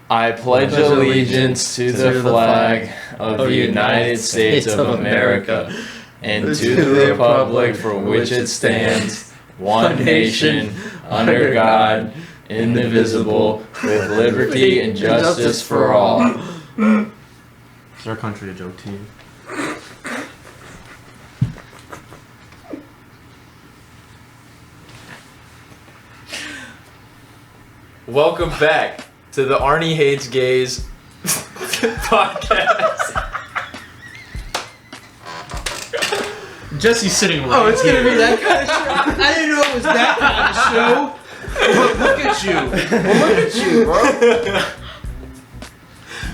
I pledge allegiance to the flag of the United States of America and to the republic for which it stands, one nation, under God, indivisible, with liberty and justice for all. Is our country a joke to you? Welcome back to the Arnie Hates Gays podcast. Jesse's sitting right Oh, it's here. gonna be that kind of show. I didn't know it was that kind of show. Look at you. Look at you, bro.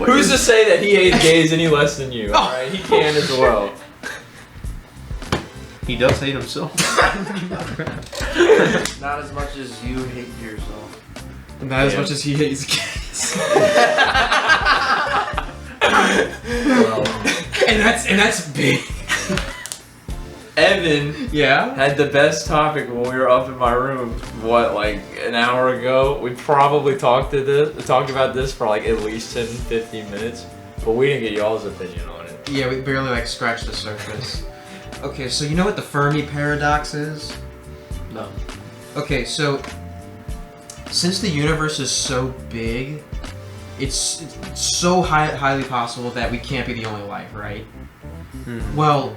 Who's to say that he hates gays any less than you? Alright, he can as well. He does hate himself. Not as much as you hate yourself. Not as much as he hates gays. And that's big. Evan Yeah? had the best topic when we were up in my room, like an hour ago. We probably talked about this for like at least 10, 15 minutes, but we didn't get y'all's opinion on it. Yeah, we barely scratched the surface. Okay, so you know what the Fermi Paradox is? No. Okay, so since the universe is so big, it's so highly possible that we can't be the only life, right? Well,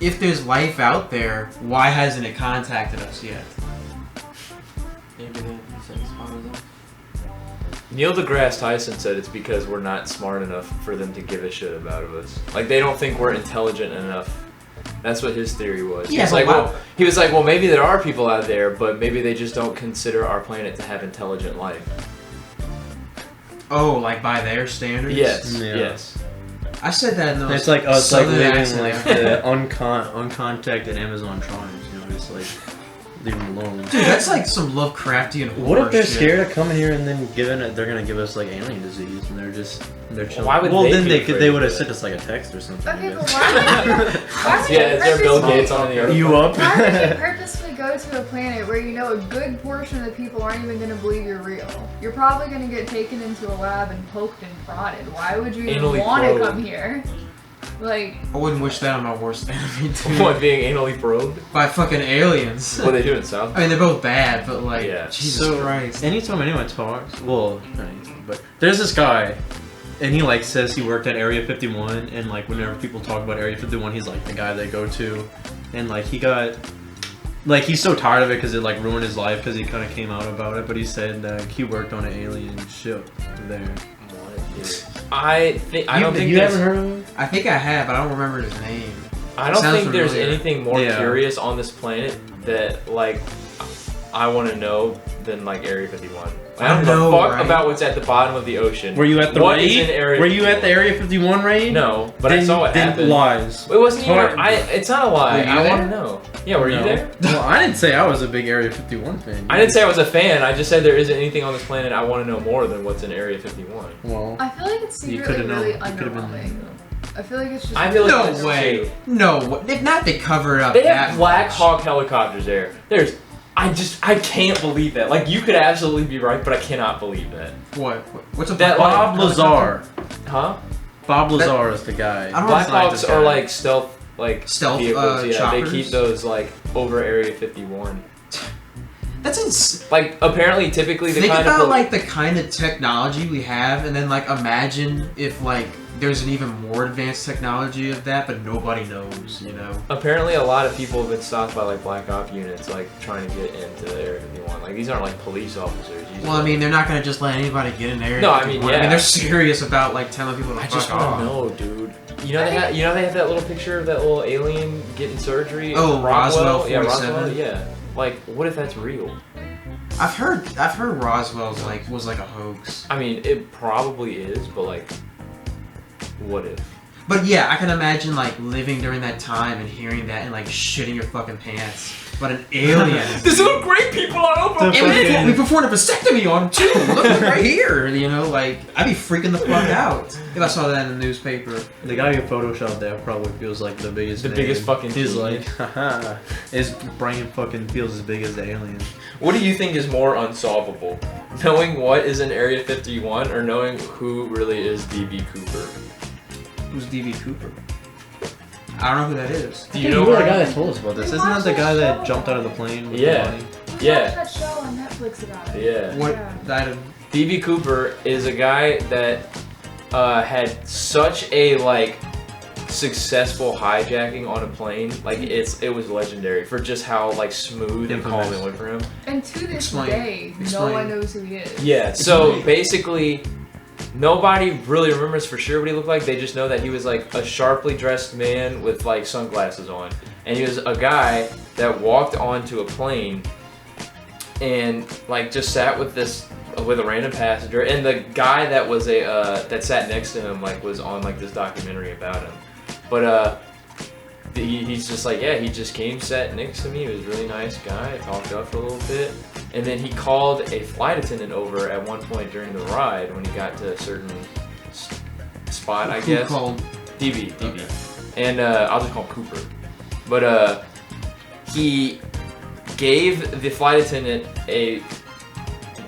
if there's life out there, why hasn't it contacted us yet? Neil deGrasse Tyson said it's because we're not smart enough for them to give a shit about us. Like, they don't think we're intelligent enough. That's what his theory was. Yeah, He was like, well, maybe there are people out there, but maybe they just don't consider our planet to have intelligent life. Oh, like by their standards? Yes, Yeah. yes. I said that in those It's like us like Southern living accent. like the uncontacted Amazon tribes, you know, just like leave them alone. Dude, that's like some Lovecraftian What horror if they're shit. scared of coming here and then they're gonna give us like alien disease and they're chilling? Why would well, they then be they afraid of would have that? sent us like a text or something. I Okay, but guess. why would Yeah, is there Bill Gates on the other? You up? Why would you purposely go to a planet where you know a good portion of the people aren't even going to believe you're real? You're probably going to get taken into a lab and poked and prodded. Why would you even Anally want to probed. come here? Like, I wouldn't wish that on my worst enemy, dude. What, being anally probed? By fucking aliens. What they do in South? I mean, they're both bad, but like, Yeah. Jesus So, Christ. anytime anyone talks, well, not anytime, but there's this guy, and he like says he worked at Area 51, and like whenever people talk about Area 51, he's like the guy they go to, and like he got, like he's so tired of it because it like ruined his life because he kind of came out about it, but he said that he worked on an alien ship there. I don't think you there's- haven't heard of him? I think I have, but I don't remember his name. I don't Sounds think there's familiar. anything more Yeah. curious on this planet that like I want to know than like Area 51. I don't I give know, a fuck right? about what's at the bottom of the ocean. Were you at the What raid? is in Area Were you at the 51? Area 51 raid? No, but I Then- saw what then happened. lies. It wasn't even. What? It's not a lie. Were you I want there? to know. Yeah, were you No. there? Well, I didn't say I was a big Area 51 fan. I didn't say I was a fan. I just said there isn't anything on this planet I want to know more than what's in Area 51. Well, I feel like it's You secretly could've known. really You could've been underwhelming. I feel like it's just. I feel like No it's way. too. No, if not, they cover it up. They that have Black much. Hawk helicopters there. I can't believe that. Like, you could absolutely be right, but I cannot believe that. What? What's a That, Bob like, Lazar. Huh? Bob Lazar is the guy. I don't Black know. Hawks are like stealth Stealth, vehicles. Yeah, choppers? they keep those like over Area 51. That's Like, apparently, typically the Think kind about of like the kind of technology we have, and then like imagine if like there's an even more advanced technology of that, but nobody knows, you know? apparently a lot of people have been stopped by like Black Op units like trying to get into Area 51. Like, these aren't like police officers. These Well, are, I mean, they're not gonna just let anybody get in there. No, I mean, yeah. they're serious about like telling people to I fuck just off. want to know, dude. You know they have that little picture of that little alien getting surgery. in Oh, Roswell Yeah, 47? Roswell. Yeah. Like, what if that's real? I've heard Roswell's was like a hoax. I mean, it probably is, but like, what if? But yeah, I can imagine like living during that time and hearing that and like shitting your fucking pants. But an alien. There's little great people on And we performed a vasectomy on him too. Look right here, you know, like I'd be freaking the fuck out if I saw that in the newspaper. The guy who photoshopped that probably feels like the biggest. The biggest fucking. He's team. like, haha. His brain fucking feels as big as the alien. What do you think is more unsolvable? Knowing what is in Area 51 or knowing who really is D.B. Cooper? Who's D.B. Cooper? I don't know who that is. Do you know the where guy that told us about this? We Isn't that watched the that guy that show. jumped out of the plane with Yeah. the body? We Yeah. watched that show on Netflix about it. Yeah. What? Yeah. That, D.B. Cooper is a guy that had such a like successful hijacking on a plane. Like it was legendary for just how like smooth and calm it went for him. And to this Explain. day, no Explain. one knows who he is. Yeah. So basically, nobody really remembers for sure what he looked like. They just know that he was like a sharply dressed man with like sunglasses on, and he was a guy that walked onto a plane and like just sat with a random passenger, and the guy that was that sat next to him like was on like this documentary about him. But he's just like, yeah, he just came, sat next to me. He was a really nice guy. Talked up for a little bit, and then he called a flight attendant over at one point during the ride when he got to a certain spot, I guess. Who called? DB. Okay. And I'll just call him Cooper. But he gave the flight attendant a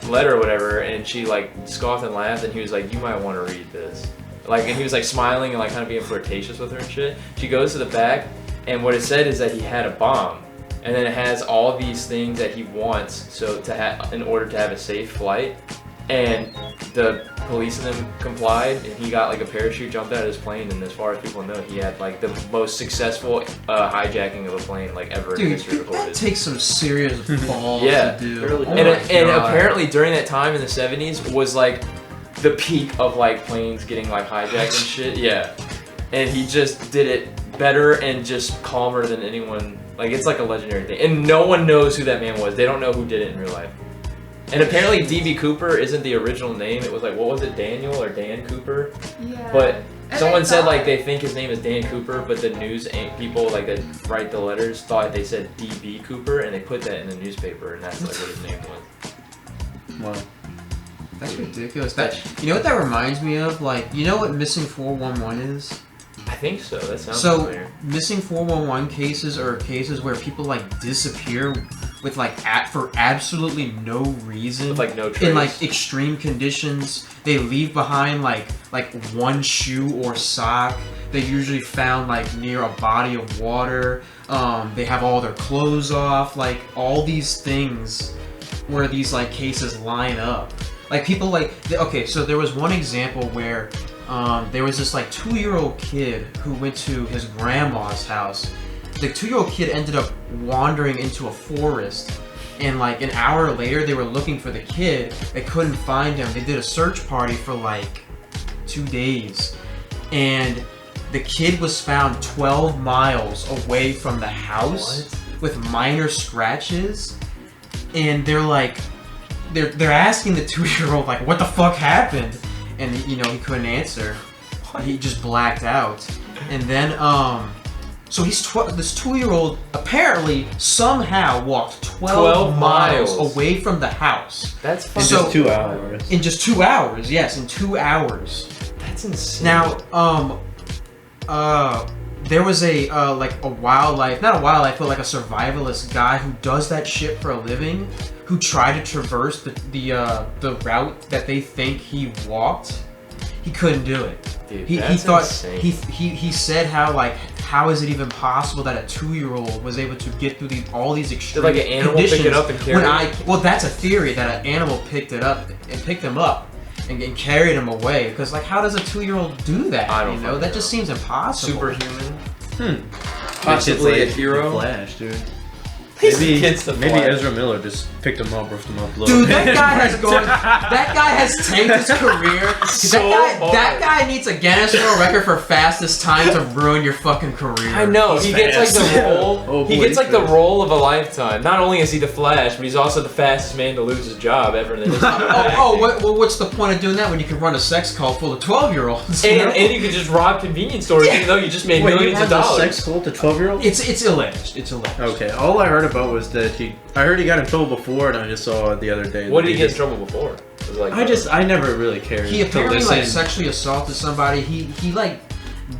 letter or whatever, and she like scoffed and laughed, and he was like, you might want to read this. Like, and he was like smiling and like kind of being flirtatious with her and shit. She goes to the back, and what it said is that he had a bomb, and then it has all these things that he wants so to have in order to have a safe flight. And the police and them complied, and he got like a parachute, jumped out of his plane, and as far as people know, he had like the most successful hijacking of a plane like ever in Dude, history that recorded. takes some serious balls Yeah. to do. Really Oh And, my and God. apparently during that time in the 70s was like the peak of like planes getting like hijacked and shit. Yeah. And he just did it better and just calmer than anyone. Like it's like a legendary thing. And no one knows who that man was. They don't know who did it in real life. And apparently D.B. Cooper isn't the original name. It was like, what was it, Daniel or Dan Cooper? Yeah. But And someone I said like thought- they think his name is Dan Cooper, but the news people like that write the letters thought they said D.B. Cooper, and they put that in the newspaper, and that's like what his name was. Wow. That's ridiculous. That, you know what that reminds me of? Like, you know what missing 411 is? I think so. That sounds So, familiar. missing 411 cases are cases where people like disappear with like for absolutely no reason. With like no trace. in like extreme conditions. They leave behind like one shoe or sock. They're usually found like near a body of water. They have all their clothes off. Like all these things where these like cases line up. Like people like okay, so there was one example where there was this like 2-year-old kid who went to his grandma's house. The 2-year-old kid ended up wandering into a forest, and like an hour later they were looking for the kid. They couldn't find him. They did a search party for like 2 days, and the kid was found 12 miles away from the house with minor scratches. And they're like, they're asking the 2-year-old like, what the fuck happened? And you know he couldn't answer. He just blacked out. And then so he's this 2-year-old apparently somehow walked 12 miles away from the house. That's In fucking. just 2 hours. In just 2 hours, yes, in 2 hours. That's insane. Now, there was a like a wildlife, not a wildlife, but like a survivalist guy who does that shit for a living, who tried to traverse the route that they think he walked. He couldn't do it. Dude, He that's thought insane. he said how is it even possible that a 2-year-old was able to get through all these extreme Did like an animal pick it up and carry it? Well, that's a theory that an animal picked him up and carried him away. Because like, how does a 2-year-old do that? I don't you know, fucking that just seems impossible. Superhuman. Possibly a hero. Flash, dude. He's Maybe against the maybe Flash. Ezra Miller just picked him up, roofed him up a little Dude, bit. that guy has tanked his career. So that guy needs a Guinness World Record for fastest time to ruin your fucking career. I know. He's He gets like fast. the role. Oh, he boy, gets he's like the fast. role of a lifetime. Not only is he the Flash, but he's also the fastest man to lose his job ever in the history of acting. What's the point of doing that when you can run a sex cult full of 12-year-olds? you know? And you could just rob convenience stores even though you just made Wait, you millions of have a dollars. sex cult to 12-year-olds? It's alleged. It's alleged. Okay, all I heard about was that I heard he got in trouble before, and I just saw the other day. What did he get in trouble before? Was it like I never really cared. He apparently like sexually assaulted somebody. He like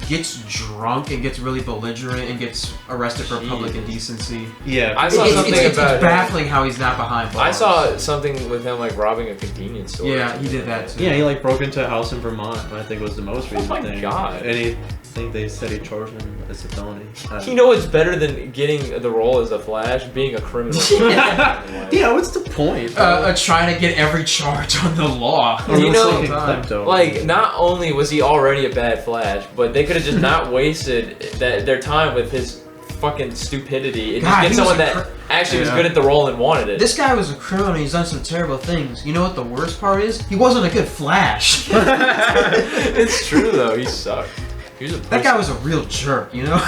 gets drunk and gets really belligerent and gets arrested for public indecency. Yeah, I saw something it's about baffling how he's not behind bars. I saw something with him like robbing a convenience store. Yeah, he did that too. Yeah, he like broke into a house in Vermont. I think was the most recent my thing. God. And I think they said he charged him as a felony. You know what's better than getting the role as a Flash? Being a criminal. Yeah, what's the point? Trying to get every charge on the law. You know, klepto. like, not only was he already a bad Flash, but they could have just not wasted their time with his fucking stupidity and God, just get someone that actually was good at the role and wanted it. This guy was a criminal and he's done some terrible things. You know what the worst part is? He wasn't a good Flash. It's true, though. He sucked. He was a That guy was a real jerk, you know?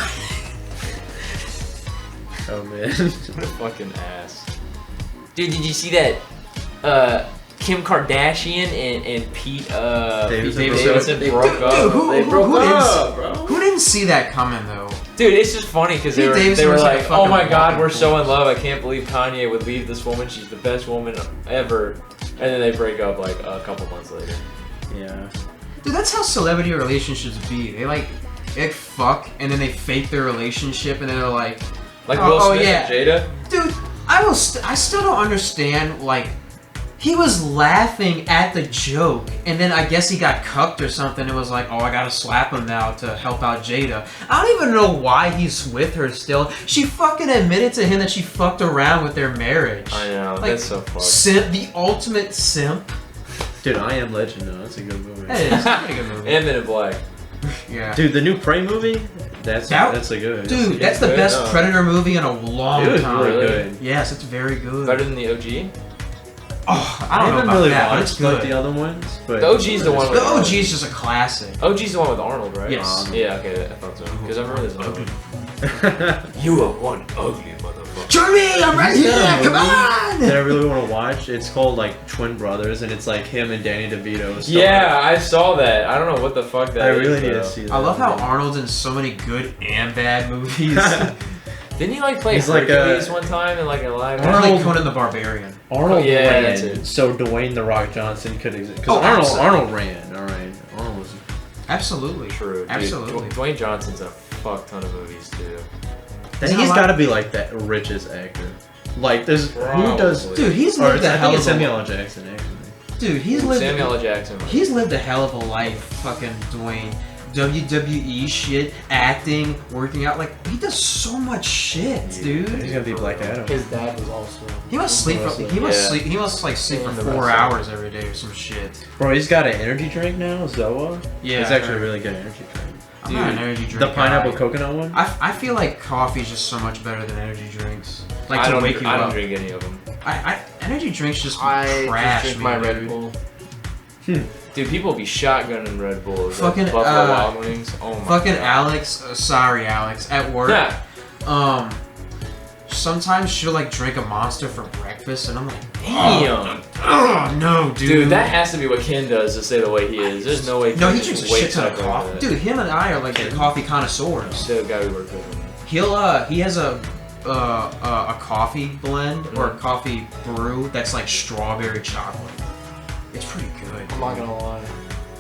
Oh, man. What a fucking ass. Dude, did you see that Kim Kardashian and Pete Davidson broke up? Who didn't see that coming, though? Dude, it's just funny because they were like, oh my god, we're so in love. I can't believe Kanye would leave this woman. She's the best woman ever. And then they break up like a couple months later. Yeah. Dude, that's how celebrity relationships be. They like fuck and then they fake their relationship and then they're like Will Smith and Jada? Dude, I still don't understand, like, he was laughing at the joke, and then I guess he got cucked or something and was like, oh, I gotta slap him now to help out Jada. I don't even know why he's with her still. She fucking admitted to him that she fucked around with their marriage. I know, like, that's so fucked. Simp, the ultimate simp. Dude, I Am Legend, though. That's a good movie. That is a pretty good movie. And Men in Black. Yeah. Dude, the new Prey movie? That's a good. Dude, that's the best Predator movie in a long time. It was really good. Yes, it's very good. Better than the OG? Oh, I don't know about really that, but it's watched good. like the other ones, but The OG's the one with The OG is just a classic. OG's the one with Arnold, right? Yes. Yeah, okay, I thought so. Because I remember this one. You are one ugly motherfucker. Join me! I'm right here! Come on! That I really want to watch. It's called like Twin Brothers, and it's like him and Danny DeVito. Yeah, I saw that. I don't know what the fuck that I is. really need to see that. I love how Arnold's in so many good and bad movies. Didn't he like play He's like Hercules one time in like a live? Or like Conan the Barbarian. Arnold yeah, ran, that's it. so Dwayne The Rock Johnson could exist. Because Arnold ran, alright. Arnold was... Absolutely. True. Dude, Absolutely. Dwayne Johnson's a fuck ton of movies too. He's got to be like that richest actor. Like, there's... Probably. Who does... Dude, he's Or lived a I hell think it's of a Samuel L. Jackson, actually. Dude, he's lived... Samuel L. Jackson. He's lived a hell of a life, fucking Dwayne. WWE shit, acting, working out, like, he does so much shit, dude. He's gonna be Black Adam. His dad was also. He must sleep for, he must sleep for And the 4 wrestler. hours every day or some shit. Bro, he's got an energy drink now, Zoa. Yeah, It's I actually a heard. really good energy drink. I'm not an energy drink The pineapple guy. coconut one? I feel like coffee's just so much better than energy drinks. Like, I to don't, wake you I don't up. drink any of them. Energy drinks just I trash just drink me, my dude. Red Bull. Dude, people be shotgunning Red Bulls. Fucking, Buffalo Wild Wings. Oh my Fucking god. Alex, sorry Alex, at work, Yeah. sometimes she'll like drink a Monster for breakfast, and I'm like, Damn. oh no, dude. Dude, that has to be what Ken does to stay the way he is. There's no way. No, he Ken drinks a just shit wakes ton of up like coffee. that. Dude, him and I are like the coffee connoisseurs. The guy we work with. He has a coffee blend or a coffee brew that's like strawberry chocolate. It's pretty good. I'm not gonna lie.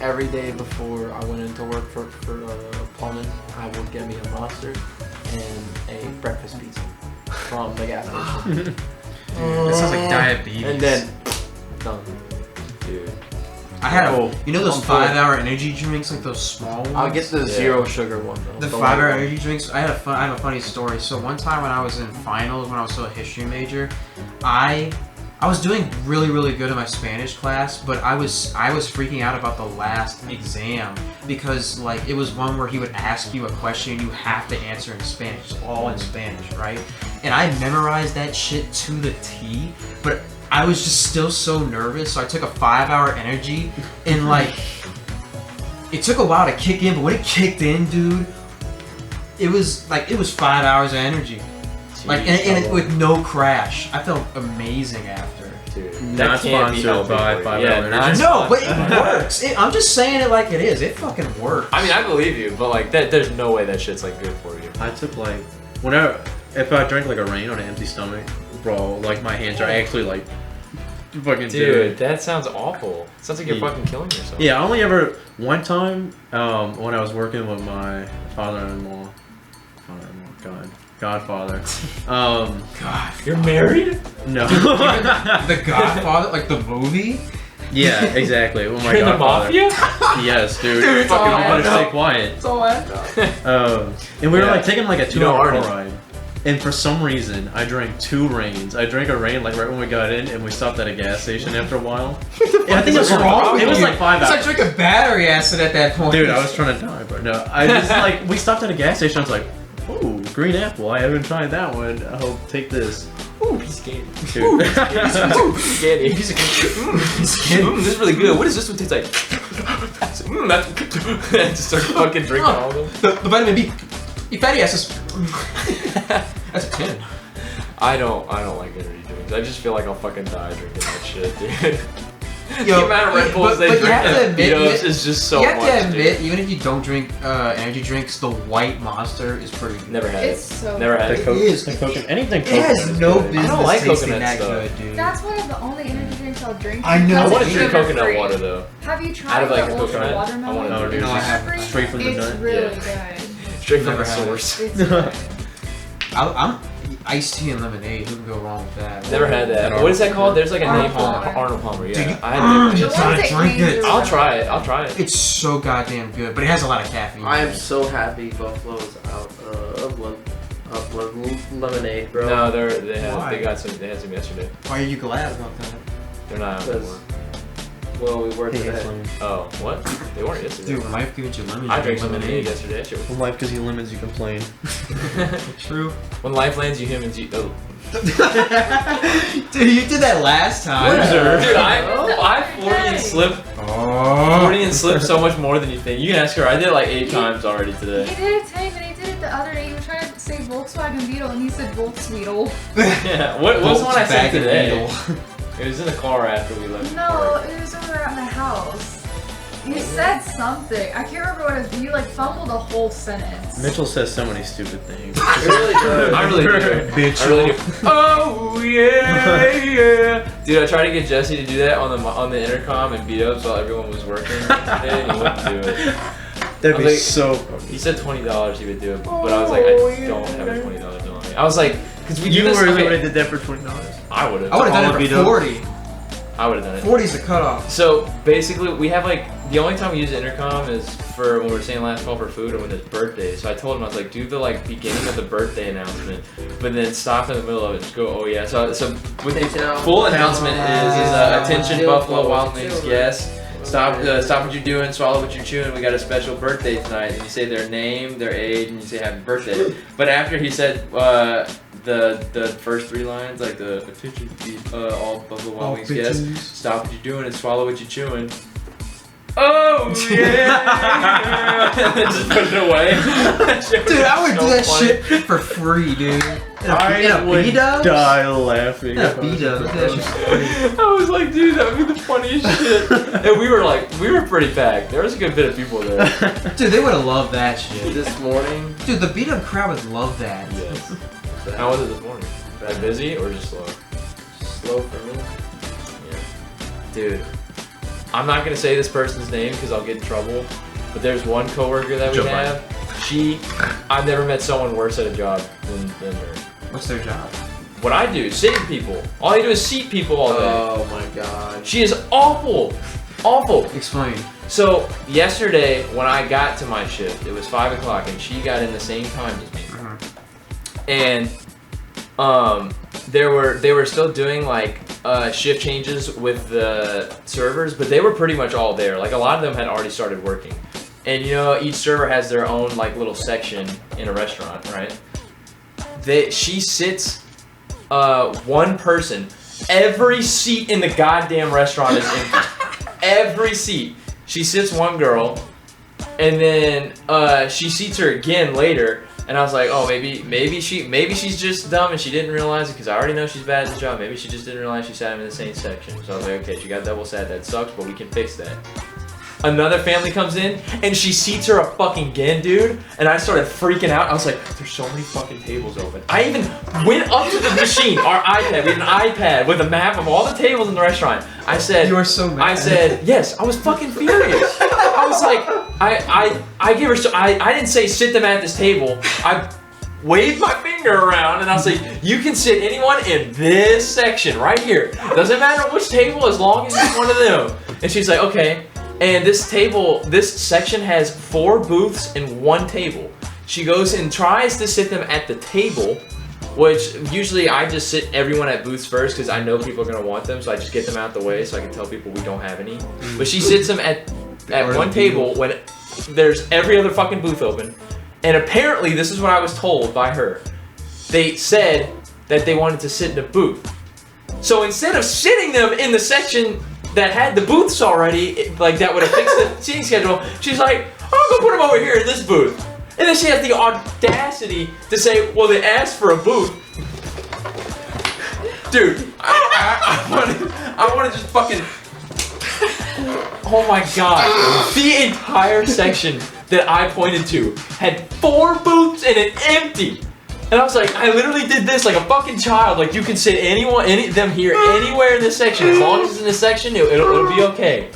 Every day before I went into work for plumbing, I would get me a Monster and a breakfast pizza from the gas station. That sounds like diabetes. And then done. Dude. I had you know those I'm full. 5-hour energy drinks, like those small ones? I'll get the zero sugar one though. The light 5-hour one. energy drinks. I have a funny story. So one time when I was in finals, when I was still a history major, I was doing really good in my Spanish class, but I was freaking out about the last exam because like it was one where he would ask you a question and you have to answer in Spanish. It's all in Spanish, right? And I memorized that shit to the T, but I was just still so nervous, so I took a 5-hour energy and like it took a while to kick in, but when it kicked in, dude, it was 5 hours of energy. Like and with no crash. I felt amazing after. Dude, Not that can't be sponsored healthy by for you. 5 Yeah, Hour not Energy. No, but it works. I'm just saying it like it is. It fucking works. I mean, I believe you, but like that, there's no way that shit's like good for you. I took like whenever if I drink like a rain on an empty stomach, bro, like my hands are actually like fucking Dude, that sounds awful. Sounds like you're Yeah. fucking killing yourself. Yeah, I only ever one time when I was working with my father-in-law, godfather. God. You're married? No. The Godfather, like the movie. Yeah, exactly. With my You're in the godfather. mafia? Yes, dude. Dude, it's Fucking, all you better I know. stay quiet. That's all I know. And we were Yeah. like taking like a You know 2-hour Arnie. car ride. And for some reason, I drank 2 rains. I drank a rain like right when we got in, and we stopped at a gas station after a while. Yeah, I think it was What's wrong with It was you? like 5 It's hours. like drinking battery acid at that point. Dude, I was trying to die, bro. No, I just like we stopped at a gas station. I was like, "Ooh, green apple! I haven't tried that one. I'll take this." Ooh, piece of candy. Dude. Ooh, candy. Piece of candy. This is really good. What does this one taste like? That's just start fucking drinking all of them. The vitamin B. Fatty acids. That's a 10. I don't like energy drinks. I just feel like I'll fucking die drinking that shit, dude. Yo, the amount of Red Bulls but they you drink have to at admit- Beatos is just so you have much, to admit, dude. even if you don't drink energy drinks, the white Monster is pretty good. Never had It's it. so Never had The it. Coke, is. the Coke, anything. It has coconut is no good. business I don't like tasting coconut that stuff. good, dude. That's one of the only energy drinks I'll drink. I know. because I want to it's drink coconut sugar-free. water though. Have you Out tried of like the a ultra coconut. I watermelon? want Oh, to dude, No, I It's haven't. sugar-free? Straight from the It's nut? really Yeah. good. Straight from Never the had it. source. It's good. I'm iced tea and lemonade. Who can go wrong with that? Never had that. At What is that called? There's like a Arnold name for it. Palmer. Arnold Palmer. Yeah, Dude, I had The it. you ones gotta that drink came it. through- I'll try it. I'll try it. It's so goddamn good, but it has a lot of caffeine. I am so happy Buffalo's out of lemonade, bro. No, Why? they had some yesterday. Why are you glad about that? They're not out Because- anymore. Well, we worked Hey, today. lemon. Oh, what? They weren't yesterday. Dude, when life gives you lemon, I you drank drink some lemonade yesterday. That shit was When life gives you lemons, you complain. True. When life lands you humans, you. Oh. Dude, you did that last time. Dude, I 40 and slip Oh. 40 and slip so much more than you think. You can ask her. I did it like 8 times already He today. did it today, but he did it the other day. He was trying to say Volkswagen Beetle, and he said Volkswagen. Yeah. What was the one I said Volkswagen today? Beetle. It was in the car after we left. the No, park. it was when we were at my house. He said something. I can't remember what it was, but you like fumbled a whole sentence. Mitchell says so many stupid things. I really do. I really do. Bitch. I really do. Oh yeah, yeah. Dude, I tried to get Jesse to do that on the intercom and beat up while everyone was working today, and he wouldn't do it. That'd I be was like- so. He said $20 he would do it, but I was like, I don't have a $20 bill on me. I was like, because we do You this. really okay, would have did that for $20. I would have. I would have All done beat it up. for 40. I would have done it. 40 is the cutoff. So basically, we have like the only time we use the intercom is for when we're saying last call for food or when there's birthdays. So I told him I was like, do the like beginning of the birthday announcement, but then stop in the middle of it. Just go, oh yeah. So with the full announcement is attention Buffalo Wild Wings guests. Stop what you're doing, swallow what you're chewing. We got a special birthday tonight, and you say their name, their age, and you say happy birthday. But after he said the first 3 lines, like the attention all Buffalo Wild Wings guests, stop what you're doing and swallow what you're chewing. Oh yeah! And then just put it away. Dude, I would do that shit for free, dude. In a would B-dubs? die laughing. In a B-dubs. That shit's free. I was like, dude, that would be the funniest shit. And we were pretty packed. There was a good bit of people there. Dude, they would have loved that shit. This morning, Dude, the B-dub crowd would love that. Yes. How was it this morning? That busy or just slow? slow for me. Yeah. Dude, I'm not gonna say this person's name because I'll get in trouble. But there's one coworker that we Joe have. I've never met someone worse at a job than her. What's their job? What I do, sitting people. All I do is seat people all day. Oh my god. She is awful. Awful. Explain. So yesterday when I got to my shift, it was 5 o'clock and she got in the same time as me. And they were still doing like shift changes with the servers, but they were pretty much all there. Like a lot of them had already started working. And you know, each server has their own like little section in a restaurant, right? She sits one person. Every seat in the goddamn restaurant is empty. Every seat. She sits one girl, and then she seats her again later. And I was like, oh, maybe she's just dumb and she didn't realize it because I already know she's bad at the job. Maybe she just didn't realize she sat him in the same section. So I was like, okay, she got double sat. That sucks, but we can fix that. Another family comes in, and she seats her up fucking again, dude. And I started freaking out. I was like, there's so many fucking tables open. I even went up to the machine, our iPad. We had an iPad with a map of all the tables in the restaurant. I said, You are so mad. I said, yes, I was fucking furious. I was like, I gave her, I didn't say sit them at this table. I waved my finger around and I was like, you can sit anyone in this section right here. Doesn't matter which table as long as it's one of them. And she's like, okay. And this table, this section has 4 booths and 1 table. She goes and tries to sit them at the table, which usually I just sit everyone at booths first because I know people are gonna want them, so I just get them out the way so I can tell people we don't have any. But she sits them at one table when there's every other fucking booth open. And apparently, this is what I was told by her. They said that they wanted to sit in a booth. So instead of sitting them in the section that had the booths already, like that would have fixed the seating schedule, she's like, I'll go put them over here in this booth. And then she has the audacity to say, well, they asked for a booth. Dude, I want to just fucking... Oh my god. The entire section that I pointed to had 4 booths and an empty. And I was like, I literally did this like a fucking child. Like, you can sit them here anywhere in this section. As long as it's in this section, it'll be okay.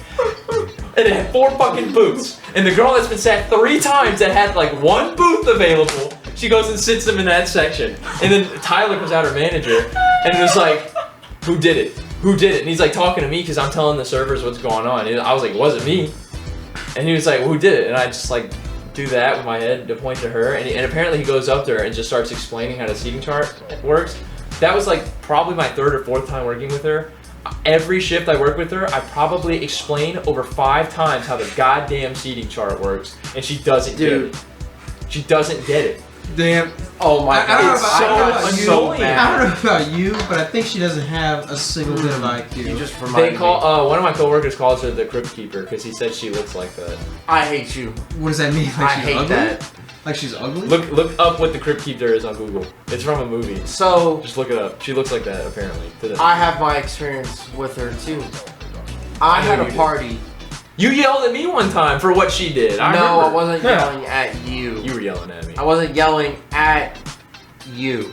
And it had 4 fucking booths. And the girl that's been sat 3 times that had like 1 booth available, she goes and sits them in that section. And then Tyler comes out, her manager, and it was like, who did it? Who did it? And he's like talking to me because I'm telling the servers what's going on. And I was like, it wasn't me. And he was like, well, who did it? And I just like do that with my head to point to her. And apparently he goes up there and just starts explaining how the seating chart works. That was like probably my 3rd or 4th time working with her. Every shift I work with her, I probably explain over 5 times how the goddamn seating chart works. And she doesn't get it. She doesn't get it. Damn. Oh my god. It's so annoying. I don't know about you, but I think she doesn't have a single bit of IQ. You just reminded They call one of my coworkers calls her the crypt keeper because he said she looks like that. I hate you. What does that mean? Like I she's hate ugly? that. Like she's ugly? Look up what the crypt keeper is on Google. It's from a movie. So Just look it up. She looks like that apparently. I have my experience with her too. I had a party. You yelled at me one time for what she did. No, remember. I wasn't yelling at you. You were yelling at me. I wasn't yelling at you.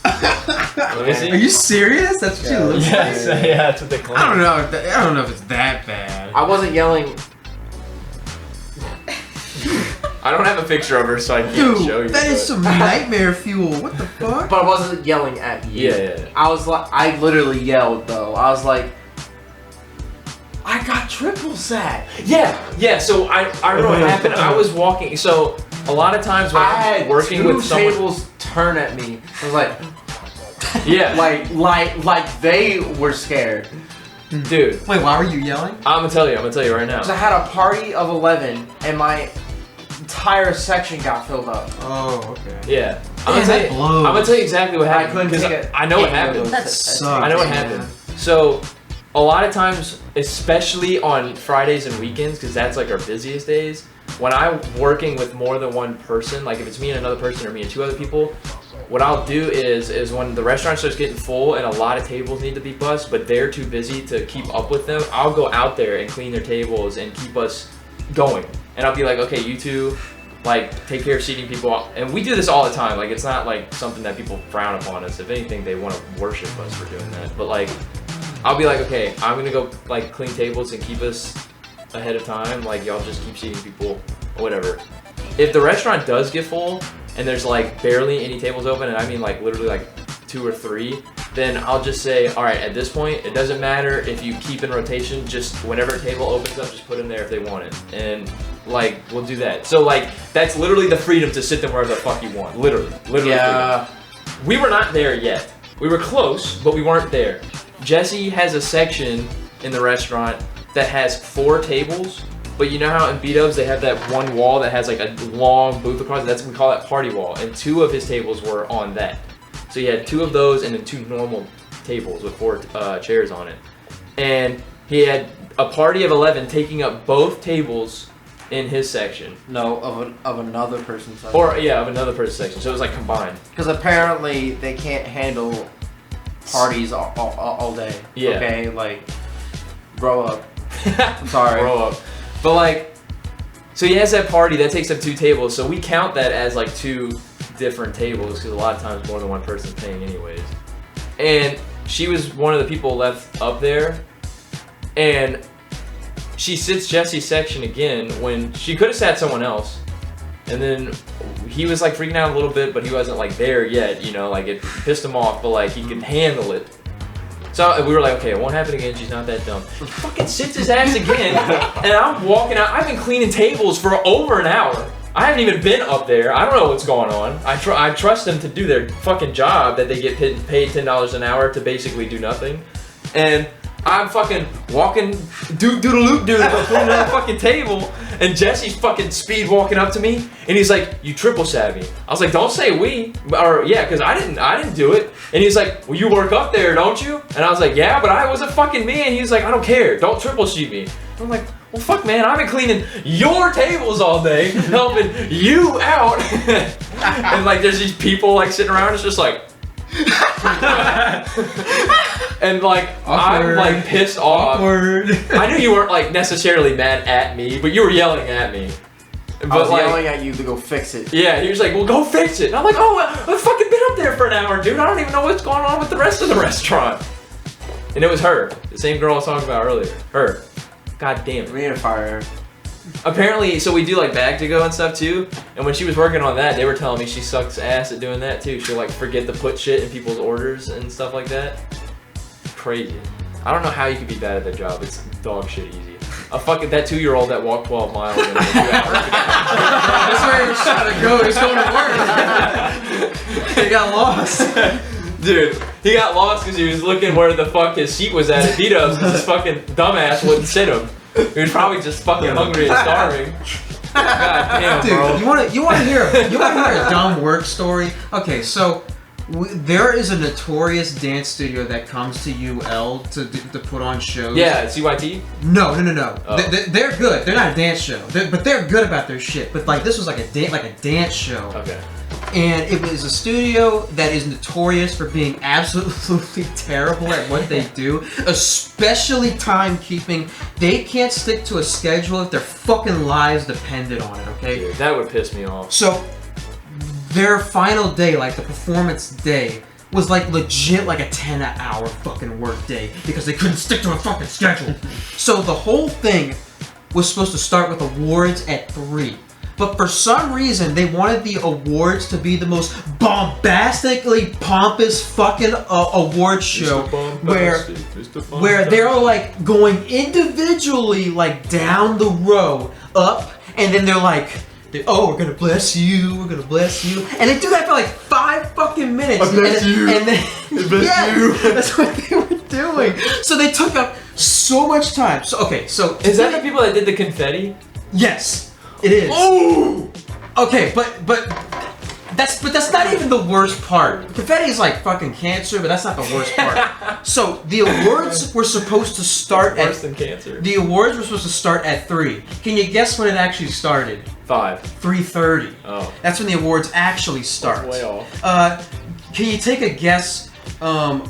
Let me see. Are you serious? That's what she looks Yes, like. yeah, that's what they claim. I don't know. I don't know if it's that bad. I wasn't yelling. I don't have a picture of her, so I can't Dude, show you. that is some nightmare fuel. What the fuck? But I wasn't yelling at you. Yeah. I was like, I literally yelled though. I was like, I got triple sack. Yeah. So I remember what happened. I was walking. So a lot of times when I I'm had working 2 with someone, tables turn at me. I was like, yeah, like they were scared. dude. Wait, why were you yelling? I'm gonna tell you right now. Because I had a party of 11 and my entire section got filled up. Oh, okay. Yeah. Man, that blows. I'm gonna tell you exactly what I happened couldn't because take it. I know what happened. That sucks. I know what happened. So, a lot of times, especially on Fridays and weekends, because that's like our busiest days, when I'm working with more than one person, like if it's me and another person or me and 2 other people, what I'll do is when the restaurant starts getting full and a lot of tables need to be bussed, but they're too busy to keep up with them, I'll go out there and clean their tables and keep us going. And I'll be like, okay, you 2, like, take care of seating people. And we do this all the time. Like, it's not like something that people frown upon us. If anything, they want to worship us for doing that. But like, I'll be like, okay, I'm gonna go like clean tables and keep us ahead of time. Like, y'all just keep seating people or whatever. If the restaurant does get full and there's like barely any tables open, and I mean like literally like 2 or 3, then I'll just say, all right, at this point, it doesn't matter if you keep in rotation, just whenever a table opens up, just put them there if they want it. And like, we'll do that. So like, that's literally the freedom to sit them wherever the fuck you want. Literally. Yeah. Freedom. We were not there yet. We were close, but we weren't there. Jesse has a section in the restaurant that has 4 tables, but you know how in B-dubs they have that one wall that has like a long booth across it? We call that party wall, and 2 of his tables were on that. So he had 2 of those and then 2 normal tables with 4 chairs on it. And he had a party of 11 taking up both tables in his section. No, of another person's section. Or, yeah, of another person's section. So it was like combined. Because apparently they can't handle parties all day. Yeah. Okay, like, grow up. I'm sorry. Grow up. But like, so he has that party that takes up 2 tables. So we count that as like 2 different tables because a lot of times more than one person's paying anyways. And she was one of the people left up there, and she sits Jesse's section again when she could have sat someone else. And then he was like freaking out a little bit, but he wasn't like there yet, you know, like it pissed him off, but like he could handle it. So we were like, okay, it won't happen again, she's not that dumb. He fucking sits his ass again, and I'm walking out. I've been cleaning tables for over an hour. I haven't even been up there. I don't know what's going on. I trust them to do their fucking job that they get paid $10 an hour to basically do nothing. And I'm fucking walking, doodle-loop, cleaning that fucking table, and Jesse's fucking speed walking up to me, and he's like, "You triple savvy." I was like, "Don't say we," or yeah, because I didn't do it. And he's like, "Well, you work up there, don't you?" And I was like, "Yeah, but I wasn't fucking me." And he's like, "I don't care. Don't triple sheet me." I'm like, "Well, fuck, man, I've been cleaning your tables all day, helping you out." And like, there's these people like sitting around. It's just like. And like awkward. I'm like pissed off. Awkward. I knew you weren't like necessarily mad at me, but you were yelling at me. But I was like, yelling at you to go fix it. Yeah, he was like, "Well, go fix it." And I'm like, "Oh, I've fucking been up there for an hour, dude. I don't even know what's going on with the rest of the restaurant." And it was her, the same girl I was talking about earlier. Her. God damn it. We need to fire her. Apparently, so we do like bag to go and stuff too. And when she was working on that, they were telling me she sucks ass at doing that too. She'll like forget to put shit in people's orders and stuff like that. Crazy. I don't know how you could be bad at that job. It's dog shit easy. That 2-year-old that walked 12 miles in 2 hours. That's where he was trying to go. He's going to work. He got lost. Dude, he got lost because he was looking where the fuck his seat was at B-Dubs because his fucking dumbass wouldn't sit him. He was probably just fucking hungry and starving. God damn, Dude, bro. you want to hear a dumb work story? Okay, so there is a notorious dance studio that comes to UL to put on shows. Yeah, CYT? No. Oh. They're good. They're not a dance show, but they're good about their shit. But like this was like a dance show. Okay. And it was a studio that is notorious for being absolutely terrible at what they do, especially timekeeping. They can't stick to a schedule if their fucking lives depended on it, okay? Dude, that would piss me off. So, their final day, like the performance day, was like legit like a 10-hour fucking work day because they couldn't stick to a fucking schedule. So the whole thing was supposed to start with awards at 3. But for some reason, they wanted the awards to be the most bombastically pompous fucking award show where they're like going individually like down the row up, and then they're like, "Oh, we're gonna bless you, we're gonna bless you," and they do that for like 5 fucking minutes. I bless you. And then bless you. That's what they were doing. So they took up so much time. So okay, so Is that the people that did the confetti? Yes. It is. Oh! Okay, but that's not even the worst part. Confetti is like fucking cancer, but that's not the worst part. So the awards were supposed to start at Worse than cancer. The awards were supposed to start at 3. Can you guess when it actually started? 5. 3:30. Oh. That's when the awards actually start. That's way off. Can you take a guess? I'll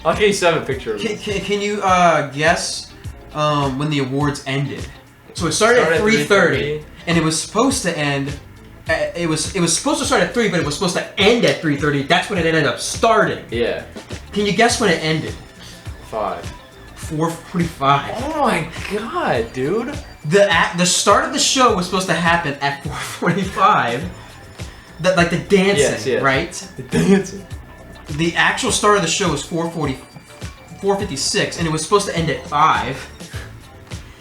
give you 7 pictures. Can you guess when the awards ended? So it started at 3:30, and it was supposed to end. It was supposed to start at 3, but it was supposed to end at 3:30. That's when it ended up starting. Yeah. Can you guess when it ended? 5. 4:45. Oh my god, dude. The start of the show was supposed to happen at 4:45. Like the dancing, yes. right? The dancing. The actual start of the show was 4:56, and it was supposed to end at 5.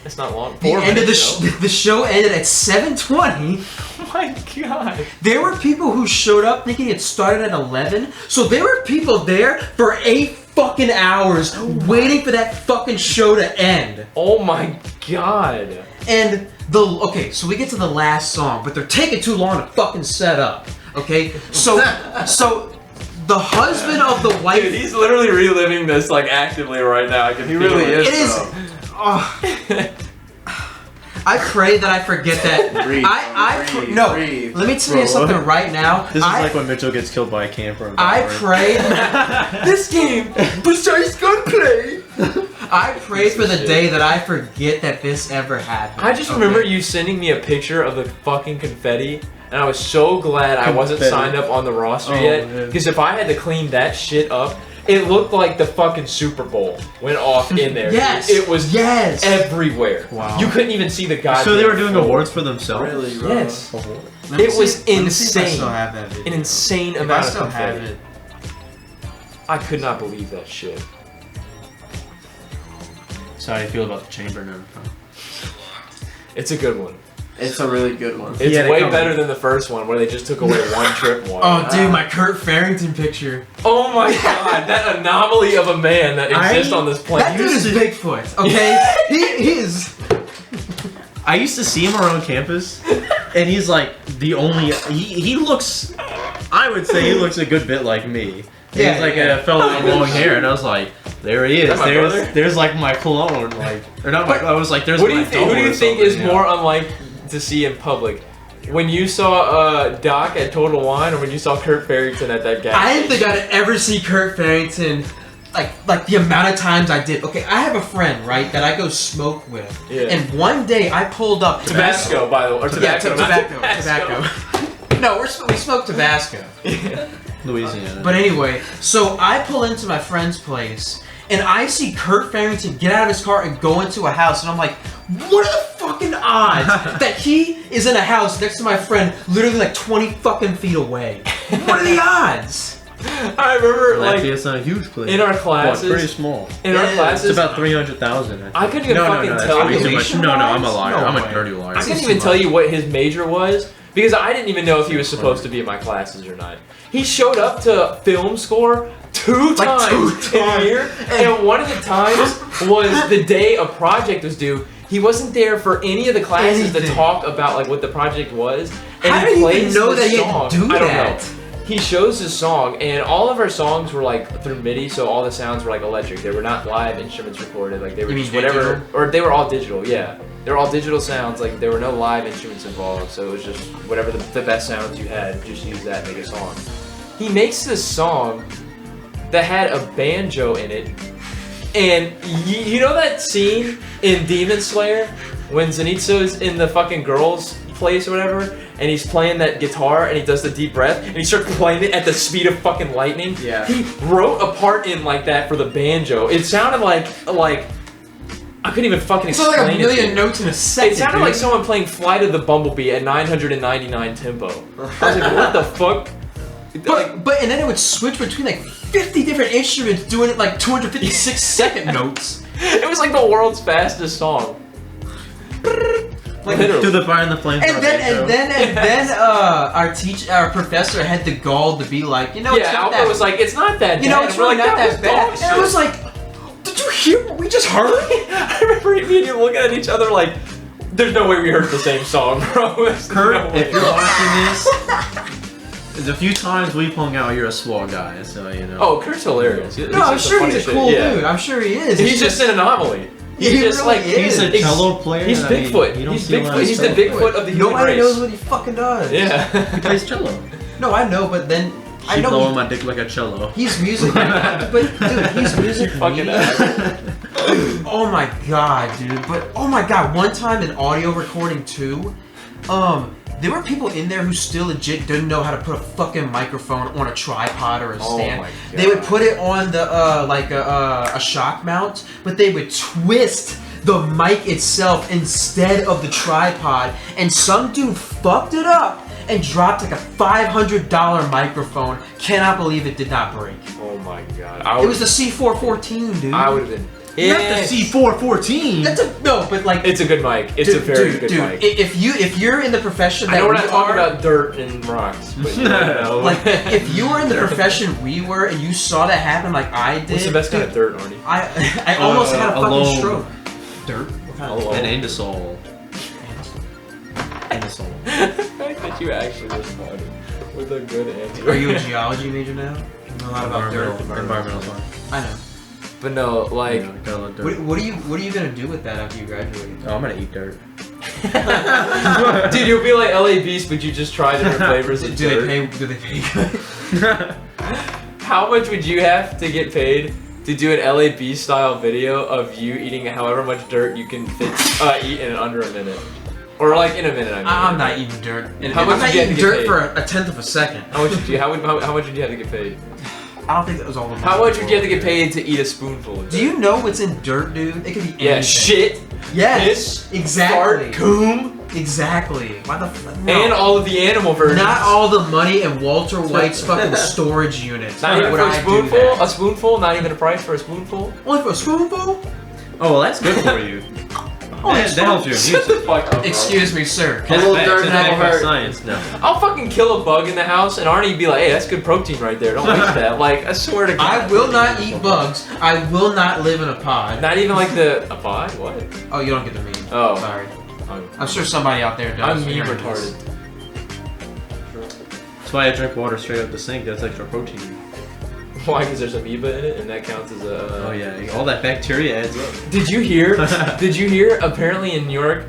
That's not long. The end of the show ended at 7:20. Oh my god. There were people who showed up thinking it started at 11. So there were people there for 8 fucking hours waiting for that fucking show to end. Oh my god. And so we get to the last song, but they're taking too long to fucking set up. Okay? So the husband of the wife. Dude, he's literally reliving this like actively right now. I can He really is. It is. I pray that I forget that. Breathe. Breathe. Let me tell you something right now. This is like when Mitchell gets killed by a camper. I pray. This game, besides gunplay. I pray for the day that I forget that this ever happened. I just remember you sending me a picture of the fucking confetti, and I was so glad I wasn't signed up on the roster yet. Because if I had to clean that shit up, it looked like the fucking Super Bowl went off in there. Yes, it was everywhere. Wow. You couldn't even see the guy. So they were doing awards for themselves. Really, bro. Yes. It was insane. Let me see if I still have that video. An insane If I amount still of have confetti. it. I could not believe that shit. So how do you feel about the chamber now? It's a good one. It's a really good one. It's Yeah, way come better on. than the first one where they just took away one trip one. Oh, dude, my Kurt Farrington picture. Oh my god, that anomaly of a man that exists on this That planet. dude is Bigfoot, okay? he is. I used to see him around campus, and he's like the only. He looks. I would say he looks a good bit like me. Yeah, He's like yeah. a fellow with long hair, and I was like, there he is. Is that my brother? There's like my clone, like or not my. I was like, there's What do my you think? Who double do you or think is something, more unlike to see in public? When you saw Doc at Total Wine, or when you saw Kurt Farrington at that gas I didn't station? think I'd ever see Kurt Farrington like the amount of times I did. Okay, I have a friend, right, that I go smoke with. Yeah. And one day I pulled up Tabasco, by the way. Or Yeah, tobacco. not tobacco. No, we smoke Tabasco. Louisiana. But anyway, so I pull into my friend's place, and I see Kurt Farrington get out of his car and go into a house, and I'm like, what are the fucking odds that he is in a house next to my friend, literally like 20 fucking feet away? What are the odds? I remember, Actually, like, it's not a huge place. in our Well, classes, it's pretty small. in our Yeah, classes, It's about 300,000. I couldn't even fucking that's tell way you. too much. No, I'm a liar. No I'm way. a dirty liar. I couldn't even tell you what his major was because I didn't even know if he was supposed to be in my classes or not. He showed up to film score two times in a year, and one of the times was the day a project was due. He wasn't there for any of the classes to Anything. talk about like what the project was. And How he did he even plays know the that he had song. to do I don't that? know. He shows his song, and all of our songs were like through MIDI, so all the sounds were like electric. They were not live instruments recorded, like they were You just mean whatever, digital? or they were all digital. Yeah, they were all digital sounds. Like there were no live instruments involved, so it was just whatever the best sounds you had, just use that and make a song. He makes this song that had a banjo in it, and you know that scene in Demon Slayer when Zenitsu's in the fucking girls' place or whatever, and he's playing that guitar and he does the deep breath and he starts playing it at the speed of fucking lightning. Yeah. He wrote a part in like that for the banjo. It sounded like I couldn't even fucking It's explain like a it to million you. notes in a second. It sounded like someone playing Flight of the Bumblebee at 999 tempo. I was like, what the fuck? But and then it would switch between like 50 different instruments doing it like 256 second notes. It was like the world's fastest song. Like To literally. the fire and the flames. And then our professor had the gall to be like, you know, it's Yeah, not Albert that, was like, it's not that bad. you know, it's And we're really like, not that was bad. dog And I shit. was like, did you hear what we just heard? I remember me and you looking at each other like, there's no way we heard the same song, bro. There's Kurt, no way. if you're watching this, a few times we've hung out, you're a swell guy, so you know. Oh, Kurt's hilarious. No, I'm sure he's a cool dude. I'm sure he is. He's just an anomaly. He He's just really like is. He's a cello player. He's I mean, Bigfoot. you don't He's see a lot Bigfoot. of He's the cello Bigfoot players. of the human Nobody race. knows what he fucking does. Yeah. He plays cello. No, I know, but then I Keep know blowing my dick like a cello. he's music, but dude, he's music. Fucking Oh my god, dude! But oh my god, one time in audio recording too, there were people in there who still legit didn't know how to put a fucking microphone on a tripod or a Oh stand. my They would God. put it on the like a shock mount, but they would twist the mic itself instead of the tripod, and some dude fucked it up and dropped like a $500 microphone. Cannot believe it did not break. Oh my god. It was the C414, dude. I would have been. Not the C414. That's a no, but like It's a good mic. It's a very good mic. If you're in the profession that I know we're we not talking are, about dirt and rocks, but you know. like if you were in the profession we were and you saw that happen like I did, What's the best kind of dirt, Arnie? I almost had a fucking alone. stroke. Dirt? What kind of An andesol. Andesol. The fact that you actually responded with a good answer. Are you a geology major now? You know a lot about dirt. Environmental science. I know. But no, like, Yeah, got a lot of dirt. What are you gonna do with that after you graduate? Oh, I'm gonna eat dirt. dude, you'll be like LA Beast, but you just try different flavors of Do dirt. they pay good? How much would you have to get paid to do an LAB style video of you eating however much dirt you can eat in under a minute. Or like in a minute, I mean. I'm not eating dirt. How much I'm not did you have eating to get dirt paid? for a tenth of a second. How much did you? How much did you have to get paid? I don't think that was all the money. How much would you have to get paid to eat a spoonful of dirt? Do you know what's in dirt, dude? It could be anything. Yeah, shit. Yes. Piss, Exactly. fart, coom, Exactly. Why the fuck? and all of the animal versions. Not all the money in Walter White's fucking storage unit. Not even Would for a I do spoonful. that? A spoonful. Not even a price for a spoonful. Only for a spoonful? Oh, well, that's good for you. That helps your Shut immune the fuck up, bro. Excuse me, sir. A little dirt never by hurt. science, no. I'll fucking kill a bug in the house, and Arnie be like, "Hey, that's good protein right there. Don't waste that." Like, I swear to God. I will not eat bugs. I will not live in a pod. Not even like a pod. What? Oh, you don't get the meme. Oh. Sorry. I'm I'm sure somebody out there does. meme hearing this. retarded. That's why I drink water straight up the sink. That's extra protein. Why? Because there's amoeba in it, and that counts as a. Oh yeah, all that bacteria adds up. Did you hear? Did you hear? Apparently in New York.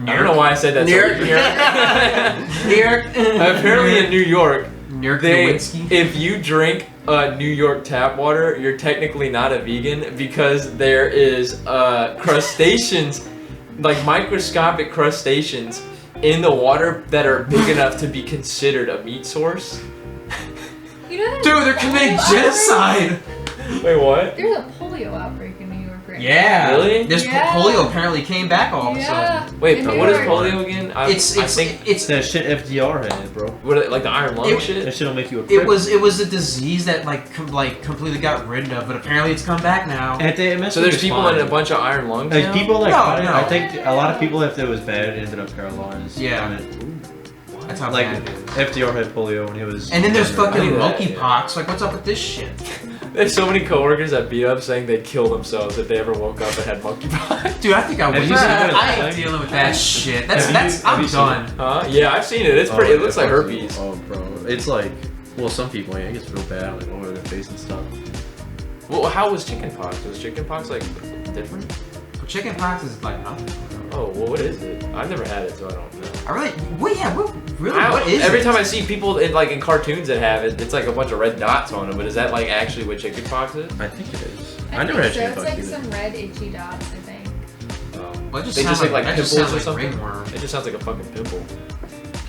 I don't know why I said that. New York. New York. Apparently in New York, they, Nowinski. if you drink New York tap water, you're technically not a vegan because there is crustaceans, like microscopic crustaceans, in the water that are big enough to be considered a meat source. You know that Dude, they're committing genocide. Wait, what? There's a polio outbreak in New York right Yeah. Really? This Yeah. polio apparently came back all of a Yeah. sudden. Wait, In but New what is York. polio again? I think It's that shit FDR had, bro. what are they, like the iron lung It- shit. That shit'll make you a It prick. was a disease that like completely got rid of, but apparently it's come back now. And they messed So with there's your people in spine. a bunch of iron lungs Like now? people that No, got it, no. I think a lot of people, if it was bad, ended up paralyzed. Yeah. from it. That's how Like bad it is. FDR had polio when he was. And then there's I fucking knew that, monkeypox. Like, what's up with this shit? There's so many coworkers that beat up saying they'd kill themselves if they ever woke up and had monkeypox. Dude, I think I Have would. you seen what I it's ain't like? dealing with that shit. That's Have that's. you- have I'm you seen done. Huh? Yeah, I've seen it. It's pretty. It looks like herpes. Oh, bro, it's like, well, some people, yeah, it gets real bad, like all over their face and stuff. Well, how was chickenpox? Was chickenpox like different? Chickenpox is like nothing. Oh, well, what is it? I've never had it, so I don't know. I really. What? Yeah. What? Really? I What don't- is every it? time I see people in cartoons that have it, it's like a bunch of red dots on them. But is that like actually what chickenpox is? I think it is. I never had think so. It's chickenpox like either. some red itchy dots, I think. Well, it just They sounds just look like that just pimples sounds or like something? ringworm. It just sounds like a fucking pimple.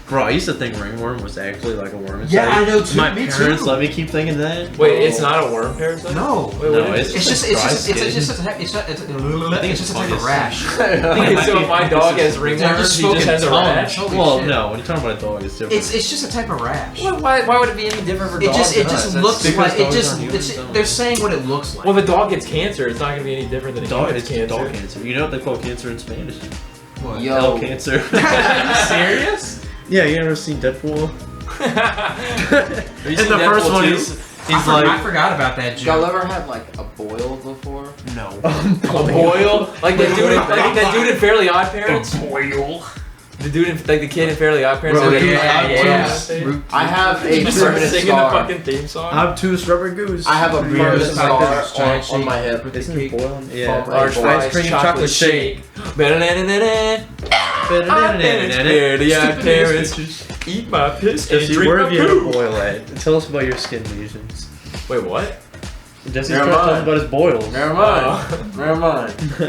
Bro, I used to think ringworm was actually like a worm. Yeah, inside. I know too, My me parents too. let me keep thinking that. Wait, it's not a worm parasite? No. Wait, No, what is it's it? It's just dry it's skin. just a type. It's just a type of fungus. rash. Okay, so if my dog has They're ringworm, just he just smoking has a tongues. rash? Holy Well, shit. no, when you're talking about a dog, it's different. It's just a type of rash. Why would it be any different for It dogs just than us? That's looks because like it dogs just aren't humans, though. they're saying what it looks like. Well, if a dog gets cancer, it's not going to be any different than a dog. human It's cancer. dog cancer. You know what they call cancer in Spanish? What? Yo. El cancer. Serious? Yeah, you ever seen Deadpool? Have you In seen the first Deadpool one, 2? he's I like, forgot about that Y'all joke. ever had like a boil before? No. A boil? Like that dude in Fairly Odd Parents? boil. The dude in, like the kid in Fairly Odd Parents? Bro, that yeah, had yeah. boils? I have a Just started permanent singing the scar. fucking theme song. Obtuse rubber goose. I have a Real permanent scar scar on my hip. Isn't it boiling? Yeah. From Large a fries, Ice cream chocolate shake. Ba-da-da-da-da. Fairly Odd Parents. Eat my piss and Jesse, drink where my have you ever poo. boil at? Tell us about your skin lesions. Wait, what? Jesse's Never trying to tell us mind. about his boils. Never mind. Never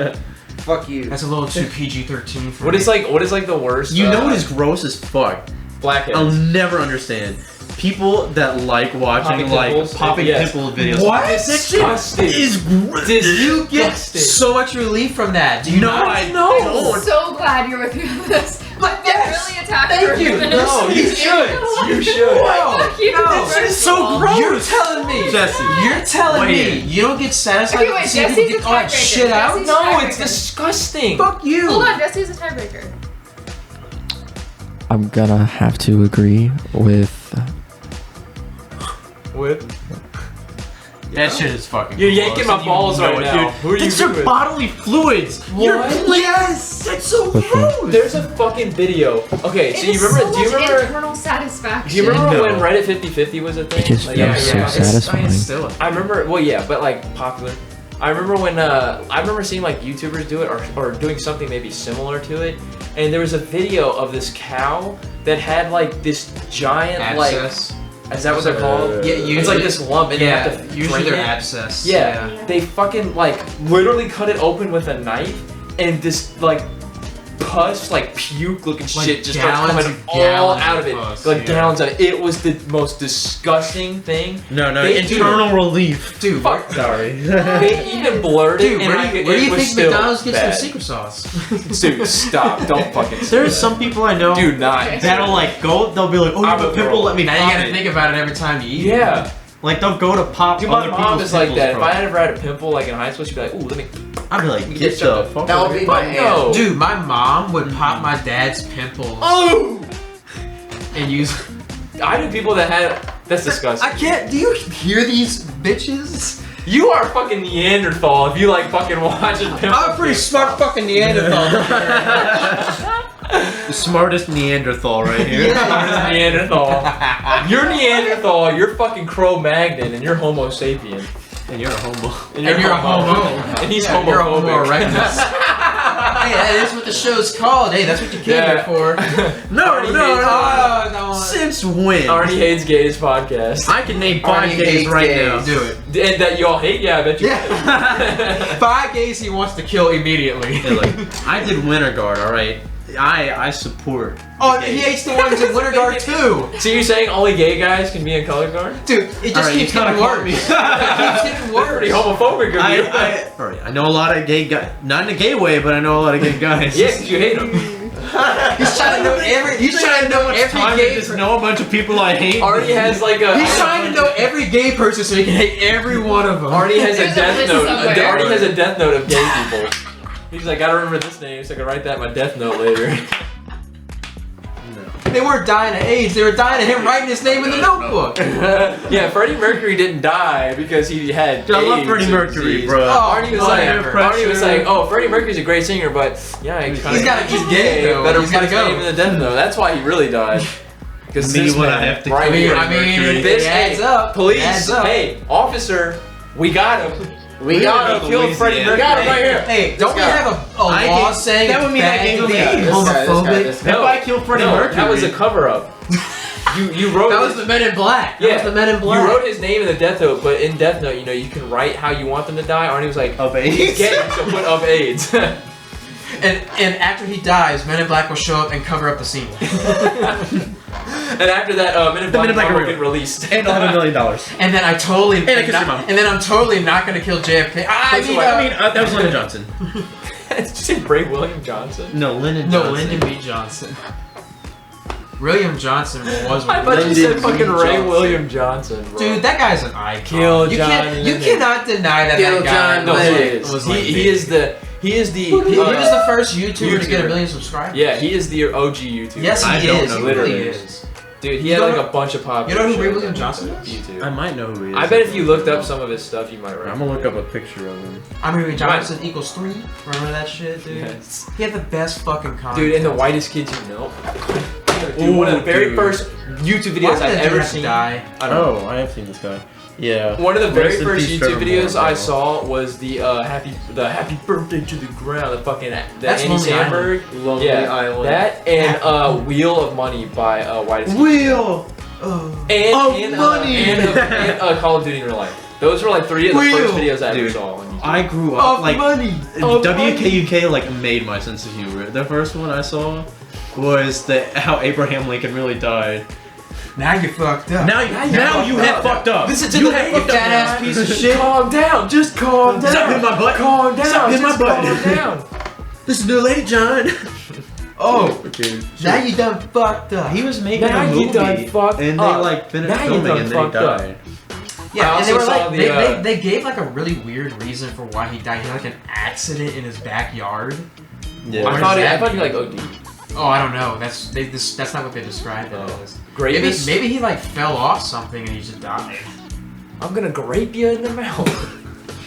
mind. Fuck you. That's a little too PG-13 for What me. is like the worst? You know what is gross as fuck? blackheads? I'll never understand. People that like watching Popping like pimples? popping Yes. pimple videos. What? Disgusting. Is gross. You get Disgusting. so much relief from that. Do you No, not? I I'm don't. so glad you're with me on this. But They're yes, really attacked thank her. you. No, you should. You should. No, Fuck you. no, First that is of so all. gross. You're telling me, Jesse, You're telling me Wait. you don't get satisfied Okay, wait, to see people Jesse's get a all that tiebreaker. shit out? Jesse's- No, tiebreaker. it's disgusting. Fuck you. Hold on, Jesse's a tiebreaker. I'm gonna have to agree with. With That shit is fucking. you're gross, yanking my and you balls know right it, now. dude. Who are you It's your with? bodily fluids. You're Yes, that's so With gross. There's a fucking video. Okay, so It you is remember? so Do you much remember? internal satisfaction. Do you remember No. when Reddit 50/50 was a thing? It just Like, feels so it's- satisfying. Still. I remember. Well, yeah, but like popular. I remember when I remember seeing like YouTubers do it or doing something maybe similar to it, and there was a video of this cow that had like this giant like Abscess. Is that what they're called? Yeah, It's like this lump, and you have to usually drain they're it. abscess. Yeah, they fucking like literally cut it open with a knife, and this like pus, like puke looking Like shit just starts gallons coming and all gallons out of of it. pus, Like yeah. gallons of it. It was the most disgusting thing. No, They- internal relief. Dude, Fuck. Sorry. They even blurred it, dude, and where do you it was think still McDonald's gets their bad. secret sauce? Dude, stop! Don't fucking. say There's that. some people I know Do not. that'll like go. They'll be like, "Oh, you I'm have a a pimple. girl. Let me Now you pop gotta it." think about it every time you eat. Yeah. Like they'll go to pop Dude, my other mom people's is like pimples, that. If bro. I ever had a pimple like in high school, she'd be like, "Ooh, let me." I'd be like, You "Get get the something. fuck That away would be from my me." aunt. No. Dude, my mom would pop my dad's pimples Oh! and use. I knew people that had. That's disgusting. I can't. Do you hear these bitches? You are fucking Neanderthal if you like fucking watching pimples. I'm a pretty smart fucking Neanderthal. The smartest Neanderthal right here. Yeah. Neanderthal. You're Neanderthal, you're fucking Cro-Magnon, and you're Homo sapien. And you're a homo. And you're a homo. And he's Yeah, you're a homo homophobic. erectus. Hey, that is what the show's called. Hey, that's what you came Yeah. here for. No, Arnie no, hates- Oh, no. Since when? Arnie Hates Gays podcast. I can name Arnie 5 gays hates right gays. now. Do it. And that y'all hate? Yeah, I bet you Yeah. 5 gays he wants to kill immediately. Hey, look, I did Winter Guard, alright? I support. Oh, he hates the ones in Winter Guard too. So you're saying only gay guys can be in color guard? Dude, it just Alright, keeps you kinda getting caught worse. me. It keeps getting worse. Pretty homophobic of you. Alright, I know a lot of gay guys. Not in a gay way, but I know a lot of gay guys. Yeah, 'cause you hate them. He's trying to know every. He's trying to know every Time gay. to just know a bunch of people I hate. Arnie has like a. He's trying to know every gay person so he can hate every one of them. Arnie has a There's a death list note. somewhere. Arnie has a death note of gay people. He's like, I gotta remember this name so I can write that in my death note later. They weren't dying of AIDS. They were dying of him writing his name in the notebook. Yeah, Freddie Mercury didn't die because he had Dude, I love AIDS Freddie or Mercury, disease. bro. Arnie was like, whatever. oh, Freddie Mercury's a great singer, but yeah, he's gay, though. Better He's put gotta his go. name in the death note. That's why he really died. Because Me, this what man, I have to right kill here, I mean, this it adds up. police, It adds up. hey, officer, we got him. We got He him. killed Freddie Mercury. We got him right here. Hey, don't we guy. have a I law think- saying that would mean I bad gave to him be the- homophobic? this If I killed Freddie Mercury. That was a cover up. You wrote That was his- the Men in Black. That was the Men in Black. You wrote his name in the death note, but in death note, you know, you can write how you want them to die. Arnie was like, Of he's AIDS. gay, so put of AIDS. And after he dies, Men in Black will show up and cover up the scene. And after that, Men in The Black, Men in Black will are get real. released. And $100 million. And then I totally And I kissed your mom. and then I'm totally not gonna kill JFK. That That was Lyndon Johnson. Did you say Bray William Johnson? No, Lyndon no, Johnson. Lyndon B. Johnson. William Johnson was. I thought you Lyndon said B. fucking Ray Johnson. William Johnson, bro. Dude, that guy's an icon. Kill you John can't. You Lennon. cannot deny that Kill that guy John no, was, he Lennon. is. was like He is the. He is the. He was the first YouTuber to get YouTuber. 1 million subscribers. Yeah, he is the OG YouTuber. Yes, I he don't is. know He who really that is. Dude, he You had don't like know- a bunch of popular. you know who Ray shows William on Johnson is? YouTube. I might know who he is. I bet if you looked up some of his stuff, you might I'm recognize. gonna look up a picture of him. I mean, Johnson equals 3. Remember that shit, dude? Yes. He had the best fucking content. Dude, and the whitest kids you know. Dude, one of the very dude. first YouTube Why videos did I've that dude ever have to seen. die? I don't know. Oh, I have seen this guy. Yeah. One of the very Rest in first peace, YouTube Trevor videos Moore, I bro. saw was the happy birthday to the ground, the fucking That's Andy Lonely Samberg. Lonely Yeah, Island. that and Wheel of Money by Whitest. Wheel. And Call of Duty in Real Life. Those were like 3 of the Wheel. first videos I ever Dude, saw on YouTube. I grew up like money. WKUK like made my sense of humor. The first one I saw was how Abraham Lincoln really died. Now you fucked up. Now you have fucked up. Listen to you the have name, fucked up. fat ass piece of shit. Calm down, just calm down. Stop hitting my butt. Calm down, Stop hitting my just butt. calm down. Listen to the lady John. Oh, Okay. now you done fucked up. He was making Now a you movie, done fucked and they up. like finished Now you filming, done and then he fucked up. died. Yeah, I and they also were saw like, the, they gave like a really weird reason for why he died. He had like an accident in his backyard. Yeah. I thought he like OD. Oh, I don't know. That's not what they described it as. Maybe, Greatest. maybe he like fell off something and he just died. I'm gonna grape you in the mouth.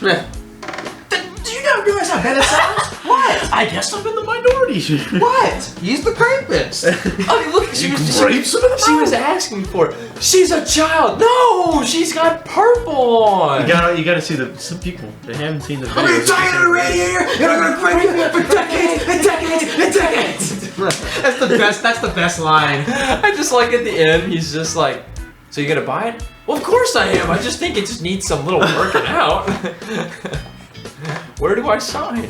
Do you not realize how bad that sounds? What? I guess I'm in the minority. What? He's the rapist. I mean, look, she grapes him in the she was asking for it. She's a child. No, she's got purple on. You gotta see some people they haven't seen the video. I'm gonna die on a radiator and I'm gonna rape you for decades and decades and decades. That's the best line. I just like at the end, he's just like, So you gonna buy it? Well, of course I am. I just think it just needs some little working out. Where do I sign?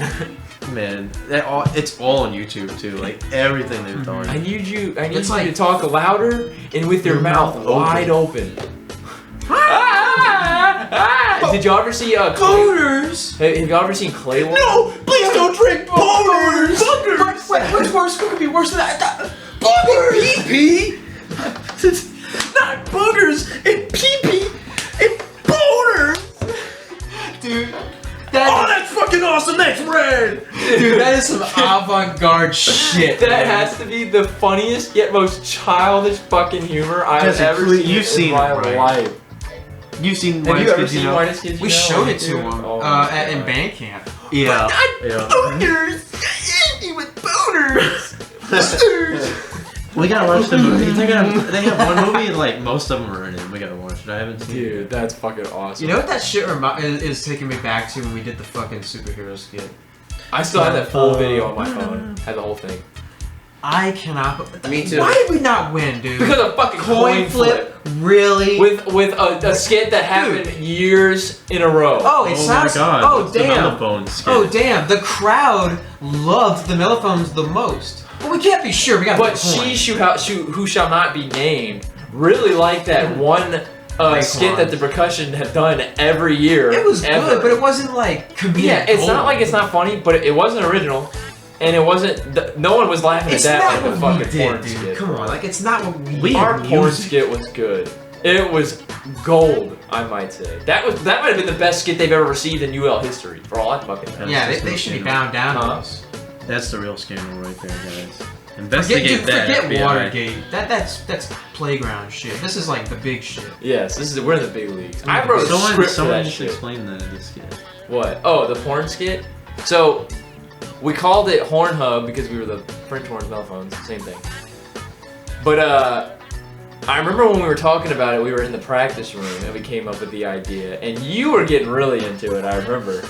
Man, it's all on YouTube too. Like everything they've done. I need you to talk louder and with your mouth wide open. Did y'all ever see Boners! Have y'all ever seen Clay? No! Please don't drink boners! Boogers! Wait, what's worse? What could be worse than that? Boogers! Pee-pee? Not boogers! And pee-pee! And boners! Dude. That's fucking awesome! That's red! Dude, that is some avant-garde shit. That has to be the funniest yet most childish fucking humor I've ever seen in my life. You've seen Have you ever Kids, seen Whitest Kids? We showed it to him in band camp. Yeah. Boners! Hit me with boners! We gotta watch the movie. They have one movie, like most of them are in it. We gotta watch it. I haven't seen it. Dude, that's fucking awesome. You know what that shit is taking me back to when we did the fucking superhero skit? I still have that full video on my phone. Had the whole thing. I cannot. Me too. Why did we not win, dude? Because of fucking coin flip. Really? With a skit that happened years in a row. Oh, it sounds. My God. Oh, It's damn. The mellophone skit. Oh, damn. The crowd loved the mellophones the most. Well, we can't be sure. We got. But who shall not be named really liked that one skit that the percussion had done every year. It was ever. good, but it wasn't like comedic. Yeah, it's gold. not like it's not funny, but it wasn't original, and it wasn't. No one was laughing It's at not that like a what fucking we did, porn dude. skit. Come on, like it's not what we. Our porn skit was good. It was gold, I might say. That might have been the best skit they've ever received in UL history, for all I fucking know. Yeah, they should be bound down to us. That's the real scandal right there, guys. Forget Investigate that. FBI. Watergate. That's playground shit. This is like the big shit. Yes, we're in the big leagues. I wrote a script for Someone that just shit. explain that skit. What? Oh, the porn skit? So, we called it Horn Hub because we were the French horn mellophones, same thing. But, I remember when we were talking about it, we were in the practice room and we came up with the idea. And you were getting really into it, I remember.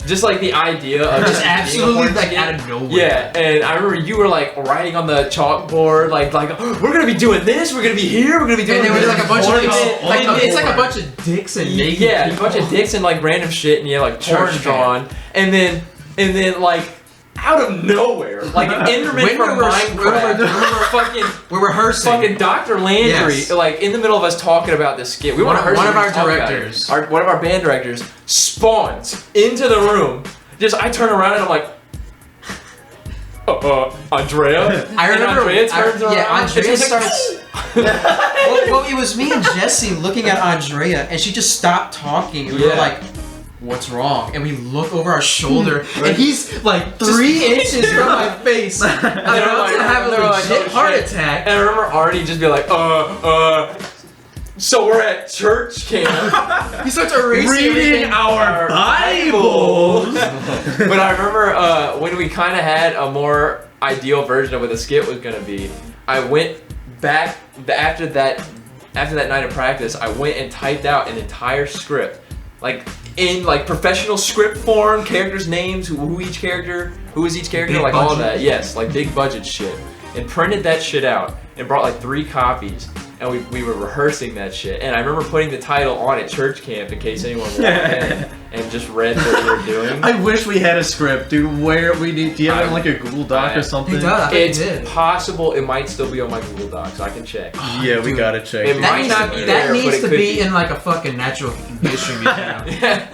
Just like the idea of Just absolutely like skit. out of nowhere. Yeah, and I remember you were like writing on the chalkboard, like we're gonna be doing this, we're gonna be here, we're gonna be doing And there this. was like a bunch of it's like a bunch bunch of dicks and naked yeah, people. a bunch of dicks and like random shit, and you have like porn Church drawn, and then like out of nowhere, like an intermittent from Minecraft, we're rehearsing. fucking Dr. Landry, Yes. like in the middle of us talking about this skit. We were One of rehearsing, our we were talking about directors. it. One of our band directors spawns into the room. Just I turn around and I'm like, Andrea. I remember. And Andrea turns around. Yeah, and Andrea she's like, starts. well, it was me and Jesse looking at Andrea, and she just stopped talking, and we were like, "What's wrong?" And we look over our shoulder, and he's like 3 inches from my face. I'm about to have a legit heart attack. And I remember Artie just be like, so we're at church camp. He starts erasing Reading our Bibles. But I remember when we kind of had a more ideal version of what the skit was gonna be. I went back after that night of practice. I went and typed out an entire script, like in like professional script form, characters' names, who is each character, Big like all of budget. that. Yes, like big budget shit, and printed that shit out and brought like 3 copies. And we were rehearsing that shit. And I remember putting the title on at church camp in case anyone walked in and just read what we were doing. I wish we had a script, dude. Where we need? Do you have it in like a Google Doc or something? He does. I think he It's did. possible it might still be on my Google Doc, so I can check. Yeah, we gotta check. It That might needs, not be that there, but needs it to could be be. in like a fucking natural history museum.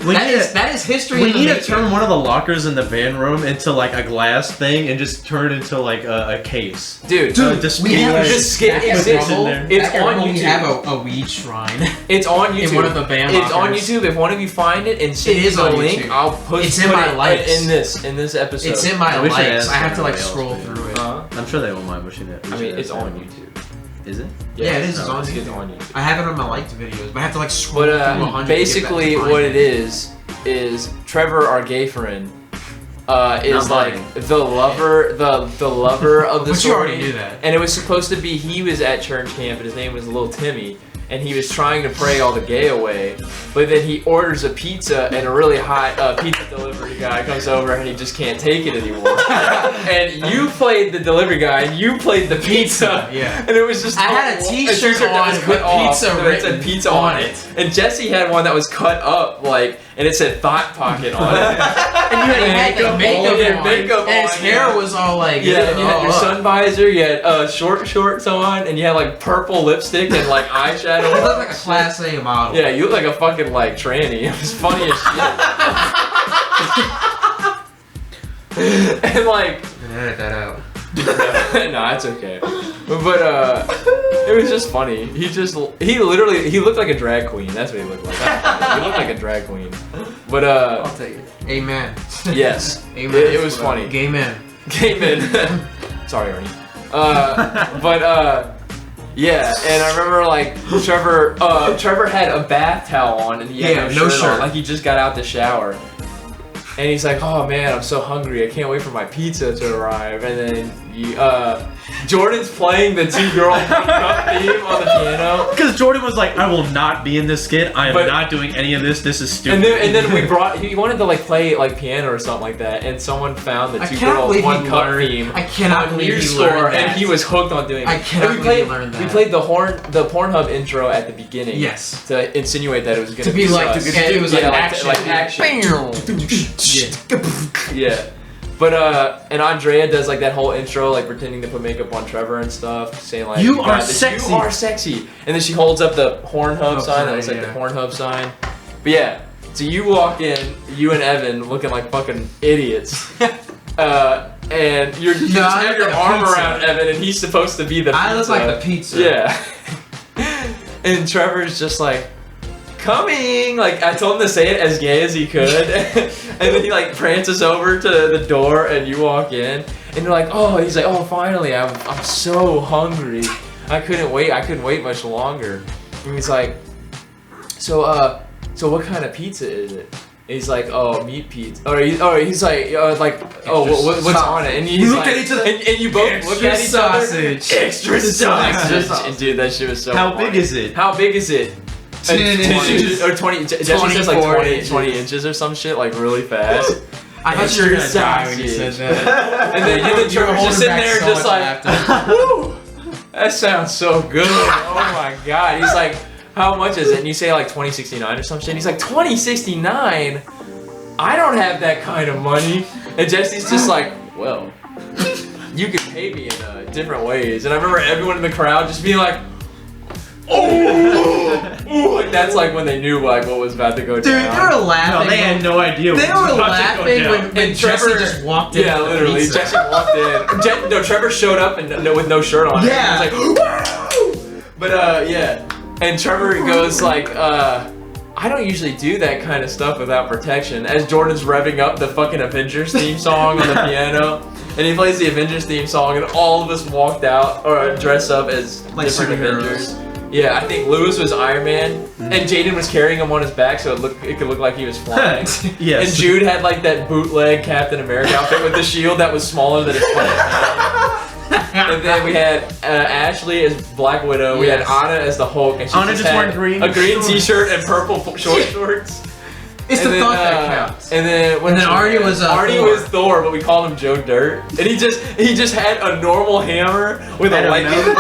We That is history. We in the need to making. turn one of the lockers in the van room into like a glass thing and just turn it into like a case. Dude, We have have this skit Back at exists. Rumble- It's back at on Rumble, We YouTube. have a weed shrine. It's on YouTube. In one of the band It's on lockers. YouTube. If one of you find it and send It me is the on link, YouTube. I'll put It's in put my it likes. in this episode. It's in my I wish I likes. asked I have to like everybody else, scroll but- through it. I'm sure they won't mind wishing it. I mean, it's on YouTube. Is it? Yeah, it is. It's on It's YouTube. on YouTube. I have it on my liked videos, but I have to like scroll But through 100. basically, to get back to what find it is Trevor, our gay friend, is Not like mine. the lover of the But story. you already knew that. And it was supposed to be he was at church camp, and his name was Little Timmy. and he was trying to pray all the gay away, but then he orders a pizza, and a really hot pizza delivery guy comes over, and he just can't take it anymore. And you played the delivery guy, and you played the pizza. Yeah. And it was just I had a T-shirt that on was cut off, pizza that said written pizza on it. And Jesse had one that was cut up, like, and it said Thought Pocket on it. And you had the makeup on, and his hair was all like, yeah, and you had your sun visor, you had shorts on, and you had like purple lipstick and like eyeshadow. You look like a Class A model. Yeah, you look like a fucking like tranny. It was funny as shit. And like, edit that out. no, it's okay. But it was just funny. He looked like a drag queen. That's what he looked like. He looked like a drag queen. But I'll take it. Amen. Yes. Amen. It was funny. Gay men. Gay men. Sorry, Arnie. Yeah, and I remember like Trevor had a bath towel on and he had no shirt on, like he just got out the shower. And he's like, oh man, I'm so hungry, I can't wait for my pizza to arrive. And then Jordan's playing the two girl cup theme on the piano. Because Jordan was like, I will not be in this skit. I am not doing any of this. This is stupid. And then he wanted to like play like piano or something like that, and someone found the two girls one cup theme. I cannot believe he score, learned that. and he was hooked on doing it. I cannot believe he learned that. We played the Pornhub intro at the beginning. Yes. To insinuate that it was gonna be like sus. it was like action. Like action. Yeah. Yeah. But and Andrea does like that whole intro, like pretending to put makeup on Trevor and stuff, saying like, "You are sexy." You are sexy. And then she holds up the Pornhub sign. That was like the Pornhub sign. But yeah, so you walk in, you and Evan looking like fucking idiots. And you just have your arm around Evan, and he's supposed to be the pizza. I look like the pizza. Yeah. And Trevor's just like, coming! Like, I told him to say it as gay as he could. And then he like prances over to the door and you walk in. And you're like, oh, he's like, oh, finally, I'm so hungry. I couldn't wait much longer. And he's like, so what kind of pizza is it? And he's like, oh, meat pizza. Or he's like, oh, what's on it? And he's look like, at each other. and you both look at each sausage. other. Extra sausage. And dude, that shit was so How funny. big is it? How big is it? 10 inches. Or 20. Jesse says like 20 inches or some shit, like really fast. I thought you were gonna die when you said that. And then Trevor's just sitting there just like, woo! That sounds so good. Oh my god. He's like, how much is it? And you say like $20.69 or some shit. He's like, $20.69? I don't have that kind of money. And Jesse's just like, well, you can pay me in different ways. And I remember everyone in the crowd just being like, oh, like that's like when they knew like what was about to go down. Dude, they were laughing. No, they had no idea. They were laughing when Jesse Trevor just walked in. Yeah, literally. Jesse walked in. No, Trevor showed up and with no shirt on. Yeah. He was like, woo! But yeah, and Trevor goes like, I don't usually do that kind of stuff without protection. As Jordan's revving up the fucking Avengers theme song on the piano. And he plays the Avengers theme song, and all of us walked out or dressed up as like different superheroes. Avengers. Yeah, I think Lewis was Iron Man, and Jaden was carrying him on his back, so it could look like he was flying. Yes. And Jude had like that bootleg Captain America outfit with the shield that was smaller than his planet. And then we had Ashley as Black Widow. We had Anna as the Hulk, and she Anna just had wearing green a green shorts. T-shirt and purple shorts. It's And the then, thought that counts. And then Arnie was Arnie Thor. was Thor, but we called him Joe Dirt. And he just had a normal hammer with a lightning bolt.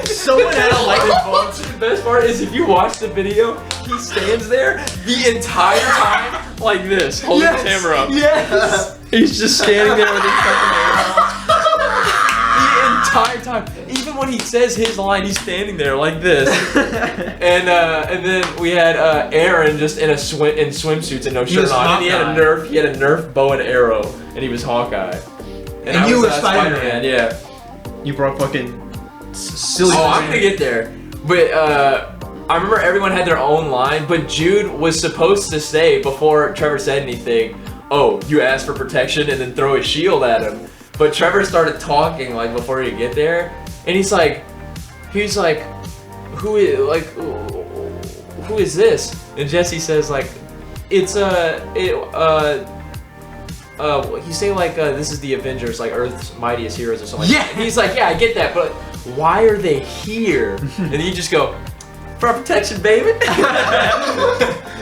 Someone had a lightning bolt. The best part is if you watch the video, he stands there the entire time like this, holding his hammer up. Yes. He's just standing there with his fucking hammer up. The entire time. Even when he says his line, he's standing there like this. And then we had Aaron just in swimsuits and no shirt on. And he had a Nerf bow and arrow, and he was Hawkeye. And you were Spider-Man. Yeah. You brought fucking silly. Oh, I'm gonna get there. But I remember everyone had their own line, but Jude was supposed to say before Trevor said anything, oh, you asked for protection, and then throw a shield at him. But Trevor started talking like before he get there, and he's like, who is this? And Jesse says like, it's you say like this is the Avengers, like Earth's mightiest heroes or something. Yeah. Like that. And he's like, yeah, I get that, but why are they here? And then you just go, for our protection, baby.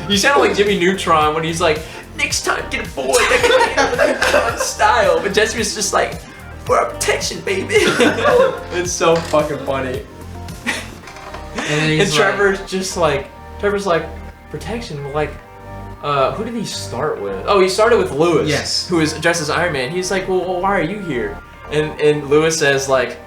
You sound like Jimmy Neutron when he's like, next time get aboard the Neutron style. But Jesse was just like, for our protection, baby. It's so fucking funny. And Trevor's just like, protection, like, who did he start with? Oh, he started with Lewis. Yes. Who is dressed as Iron Man. He's like, well, why are you here? And Lewis says like,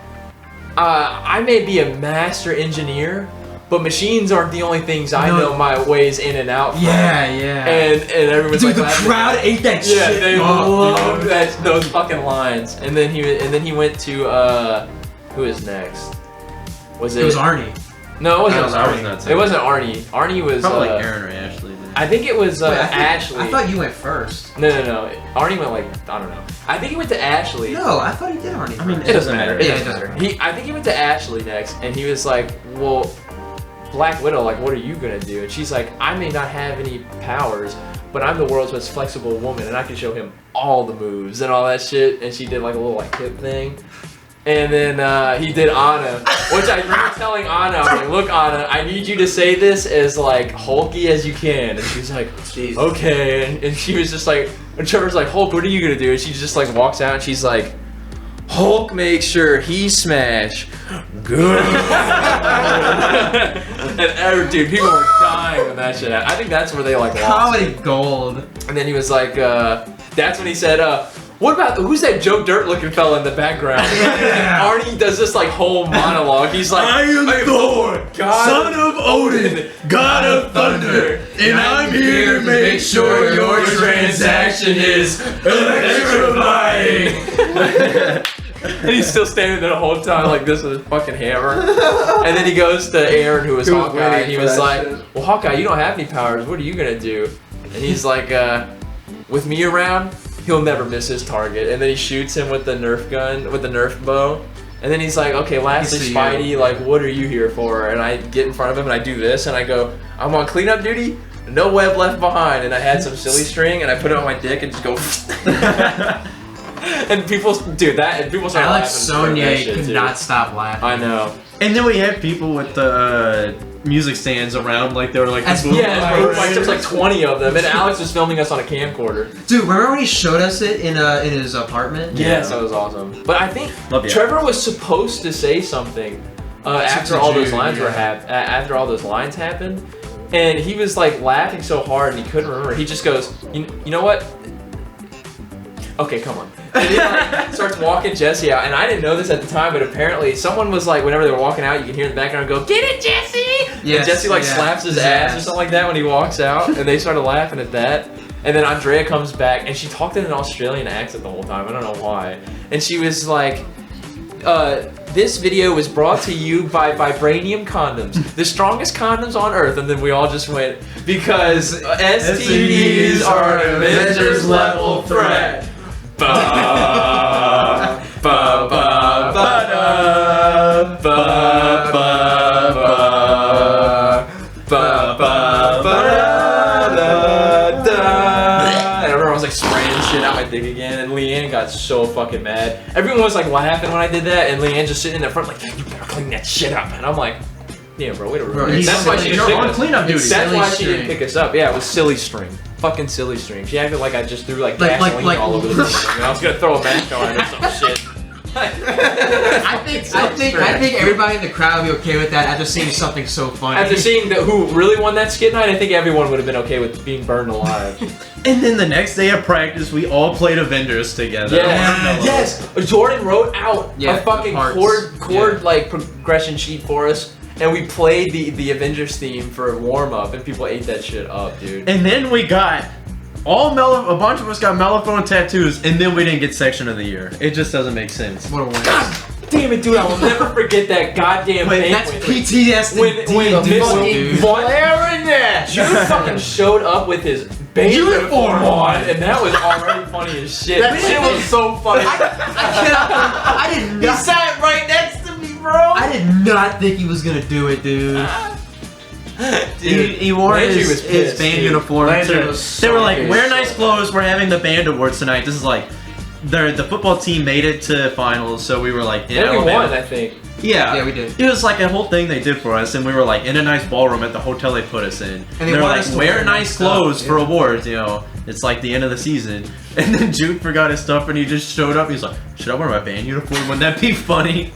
I may be a master engineer, but machines aren't the only things I know my ways in and out from. Yeah. And everyone's Dude, like, the crowd ate that shit. Yeah, they love those fucking lines. And then he went to who is next? It was Arnie. No, it wasn't I was Arnie. not It wasn't Arnie. Arnie was probably like Aaron or Ashley. Then. I think it was Ashley. I thought you went first. No. Arnie went like, I don't know. I think he went to Ashley. No, I thought he did Arnie. I mean, It doesn't matter. Yeah, it doesn't matter. I think he went to Ashley next, and he was like, well, Black Widow, like, what are you gonna do? And she's like, I may not have any powers, but I'm the world's most flexible woman, and I can show him all the moves and all that shit. And she did like a little like hip thing. And then he did Anna, which I remember telling Anna, I was like, look Anna, I need you to say this as like hulky as you can. And she's like, okay. And she was just like, and Trevor's like, Hulk, what are you gonna do? And she just like walks out and she's like, Hulk makes sure he smash good. And dude, people were dying when that shit happened. I think that's where they like lost Comedy it. gold. And then he was like, that's when he said, what about, who's that Joe Dirt looking fella in the background? Yeah. And Arnie does this like whole monologue. He's like, I am Thor, son of Odin, god of thunder, and I'm here to make sure your transaction is electrifying. And he's still standing there the whole time like this with his fucking hammer. And then he goes to Aaron, who was Hawkeye, and he was like, well, Hawkeye, you don't have any powers. What are you gonna do? And he's like, with me around, he'll never miss his target. And then he shoots him with the Nerf gun, with the Nerf bow. And then he's like, okay, lastly, Spidey, like, what are you here for? And I get in front of him and I do this and I go, I'm on cleanup duty, no web left behind. And I had some silly string and I put it on my dick and just go. And people, dude, and people started Alex laughing. Sonier could not stop laughing. I know. And then we had people with the music stands around, like they were like, There's like 20 of them, and Alex was filming us on a camcorder. Dude, remember when he showed us it in his apartment? Yes, that was awesome. But I think Trevor was supposed to say something after all those lines after all those lines happened, and he was like laughing so hard and he couldn't remember. He just goes, you know what? Okay, come on. And he like starts walking Jesse out, and I didn't know this at the time, but apparently someone was like, whenever they were walking out, you can hear in the background go, "Get it, Jesse!" Yes, and Jesse like slaps his ass or something like that when he walks out, and they started laughing at that. And then Andrea comes back, and she talked in an Australian accent the whole time. I don't know why. And she was like, this video was brought to you by Vibranium Condoms, the strongest condoms on Earth. And then we all just went, because STDs are an Avengers level threat. Ba ba ba ba da, ba ba ba ba ba ba da da. And everyone was like spraying shit out my dick again, and Leanne got so fucking mad. Everyone was like laughing when I did that, and Leanne just sitting in the front like, you better clean that shit up. And I'm like, damn, bro, wait a minute. That's why she didn't pick us. Cleanup duty. That's why she didn't pick us up. Yeah, it was silly string. Fucking silly string. She acted like I just threw like gasoline all over the place. And I was gonna throw a match on it or some shit. I think everybody in the crowd would be okay with that after seeing something so funny. After seeing who really won that skit night, I think everyone would have been okay with being burned alive. And then the next day of practice, we all played Avengers together. Yes. Jordan wrote out a fucking chord like progression sheet for us. And we played the Avengers theme for a warm-up, and people ate that shit up, dude. And then we got a bunch of us got mellophone tattoos, and then we didn't get section of the year. It just doesn't make sense. What a waste. God damn it, dude! I will never forget that goddamn banquet. That's PTSD. When Jude fucking showed up with his band uniform on, and that was already funny as shit. That shit was so funny. I did not. He sat right next to me, bro. I did not think he was gonna do it, dude. He wore his band uniform. They were like, wear nice clothes. We're having the band awards tonight. This is like the football team made it to finals, so we were like in And we Alabama. won, I think. Yeah, Yeah, we did. It was like a whole thing they did for us, and we were like in a nice ballroom at the hotel they put us in. And they they're wanted like, us to wear wear nice nice clothes stuff, for yeah. awards, you know. It's like the end of the season. And then Jude forgot his stuff, and he just showed up. He's like, should I wear my band uniform? Wouldn't that be funny?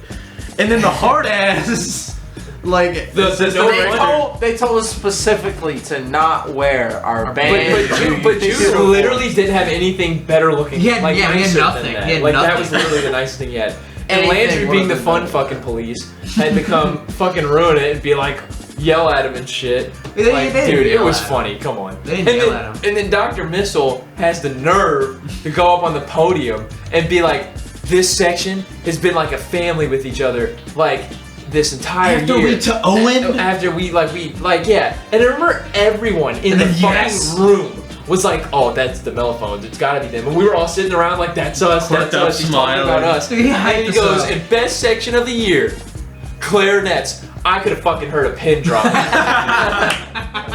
And then the hard ass, like, They told us specifically to not wear our band. But Jude literally didn't have anything better looking. He had- like, yeah, he had nicer nothing. than that. He had like that nothing. was literally the nicest thing he had. And Anything Landry, being the would've fun been fucking police, had to come fucking ruin it and be like, yell at him and shit. They Like, didn't dude, it yell was at him. funny. Come on. They didn't and yell then, at him. And then Dr. Missile has the nerve to go up on the podium and be like, this section has been like a family with each other, like this entire After year. we to Owen? After we yeah. And I remember everyone in the fucking room was like, oh, that's the mellophones. It's gotta be them. And we were all sitting around like, that's us, Quirked that's up, us. He's talking smiling. about us. Dude, he hyped And he us goes, up. in best section of the year, clarinets. I could have fucking heard a pin drop.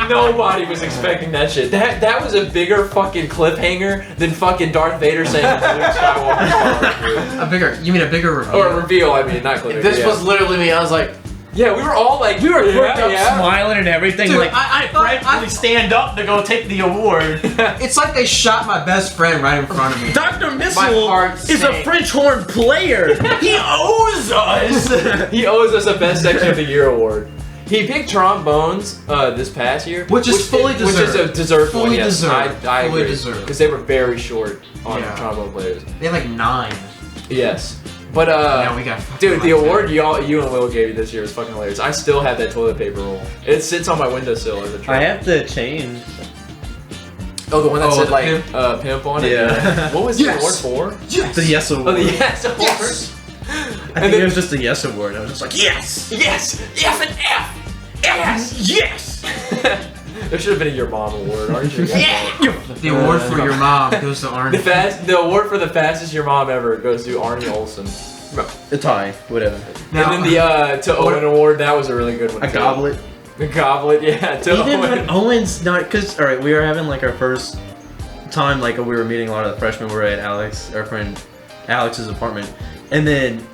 Nobody was expecting that shit. That was a bigger fucking cliffhanger than fucking Darth Vader saying Luke Skywalker. You mean a bigger review? Or reveal, I mean, not cliffhanger. This yeah. was literally me. I was like, Yeah, we were all like, We were quirked up, yeah. smiling and everything. Dude, like, I practically stand up to go take the award. It's like they shot my best friend right in front of me. Dr. My Missile heart is a sank. French horn player. He owes us. He owes us a Best Section of the Year award. He picked trombones this past year, Which is fully Which is a deserved. deserved one. Fully Yes, deserved. I Fully agree. deserved. Because they were very short on Yeah. trombone players. They had like 9. Yes, but Now we got fucking dude, the like award you and Will gave me this year is fucking hilarious. I still have that toilet paper roll. It sits on my windowsill as a I trophy. have to change. Oh, the one that Oh, said the like pimp? pimp on it. Yeah. What was Yes. the award for? Yes. The yes award. Oh, the yes award. Yes. I think it was just a yes award. I was just like, yes! Yes. F and F. Yes. Yes! There should have been a your mom award, aren't you? The award for your mom goes to Arnie. The award for the fastest your mom ever goes to Arnie Olsen. A tie, whatever. Now, And then the to Owen award, that was a really good one. A too. goblet. The goblet, yeah. To Even Owen. when Owen's not, because, alright, we were having like our first time, like we were meeting a lot of the freshmen. We were at our friend Alex's apartment. And then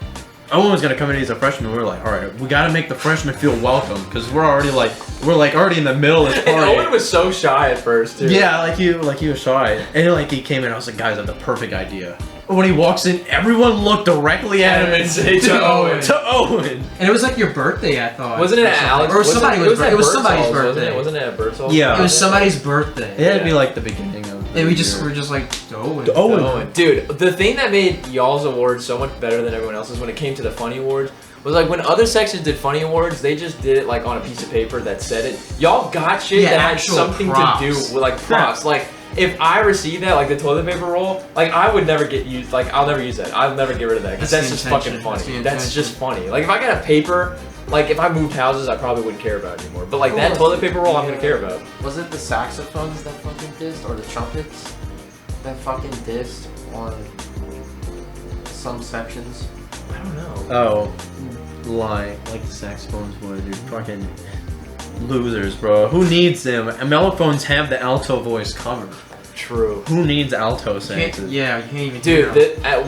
Owen was gonna come in as a freshman. We were like, alright, we gotta make the freshmen feel welcome, because we're already already in the middle of this And party. Owen was so shy at first, too. Yeah, he was shy. And like he came in, I was like, guys, I have the perfect idea. When he walks in, everyone looked directly at him and say said to Owen. To Owen. and it was like your birthday, I thought. Wasn't it or at something. Alex? Or somebody was. at It was somebody's Birdsall's, birthday. Wasn't it at Birdsall's? Yeah. It was somebody's birthday. It had to be like the beginning of. And we the just year. were just like, oh. To Owen. Owen. Dude, the thing that made y'all's award so much better than everyone else's when it came to the funny awards was like when other sections did funny awards, they just did it like on a piece of paper that said it. Y'all got shit Yeah, that had actual something props. to do with like props. Like if I received that, like the toilet paper roll, like I would never get used. Like I'll never use that. I'll never get rid of that because That's that's the just intention. fucking That's funny. the That's just funny. Like if I got a paper, like if I moved houses, I probably wouldn't care about it anymore. But like that toilet paper roll, I'm gonna care about. was it the saxophones that fucking dissed, or the trumpets that fucking dissed on some sections? I don't know. Oh, lie. Like the saxophones would, dude. Fucking losers, bro. Who needs them? And mellophones have the alto voice covered. True. Who needs alto Can't, saxes? yeah, you can't even Dude, hear 'em.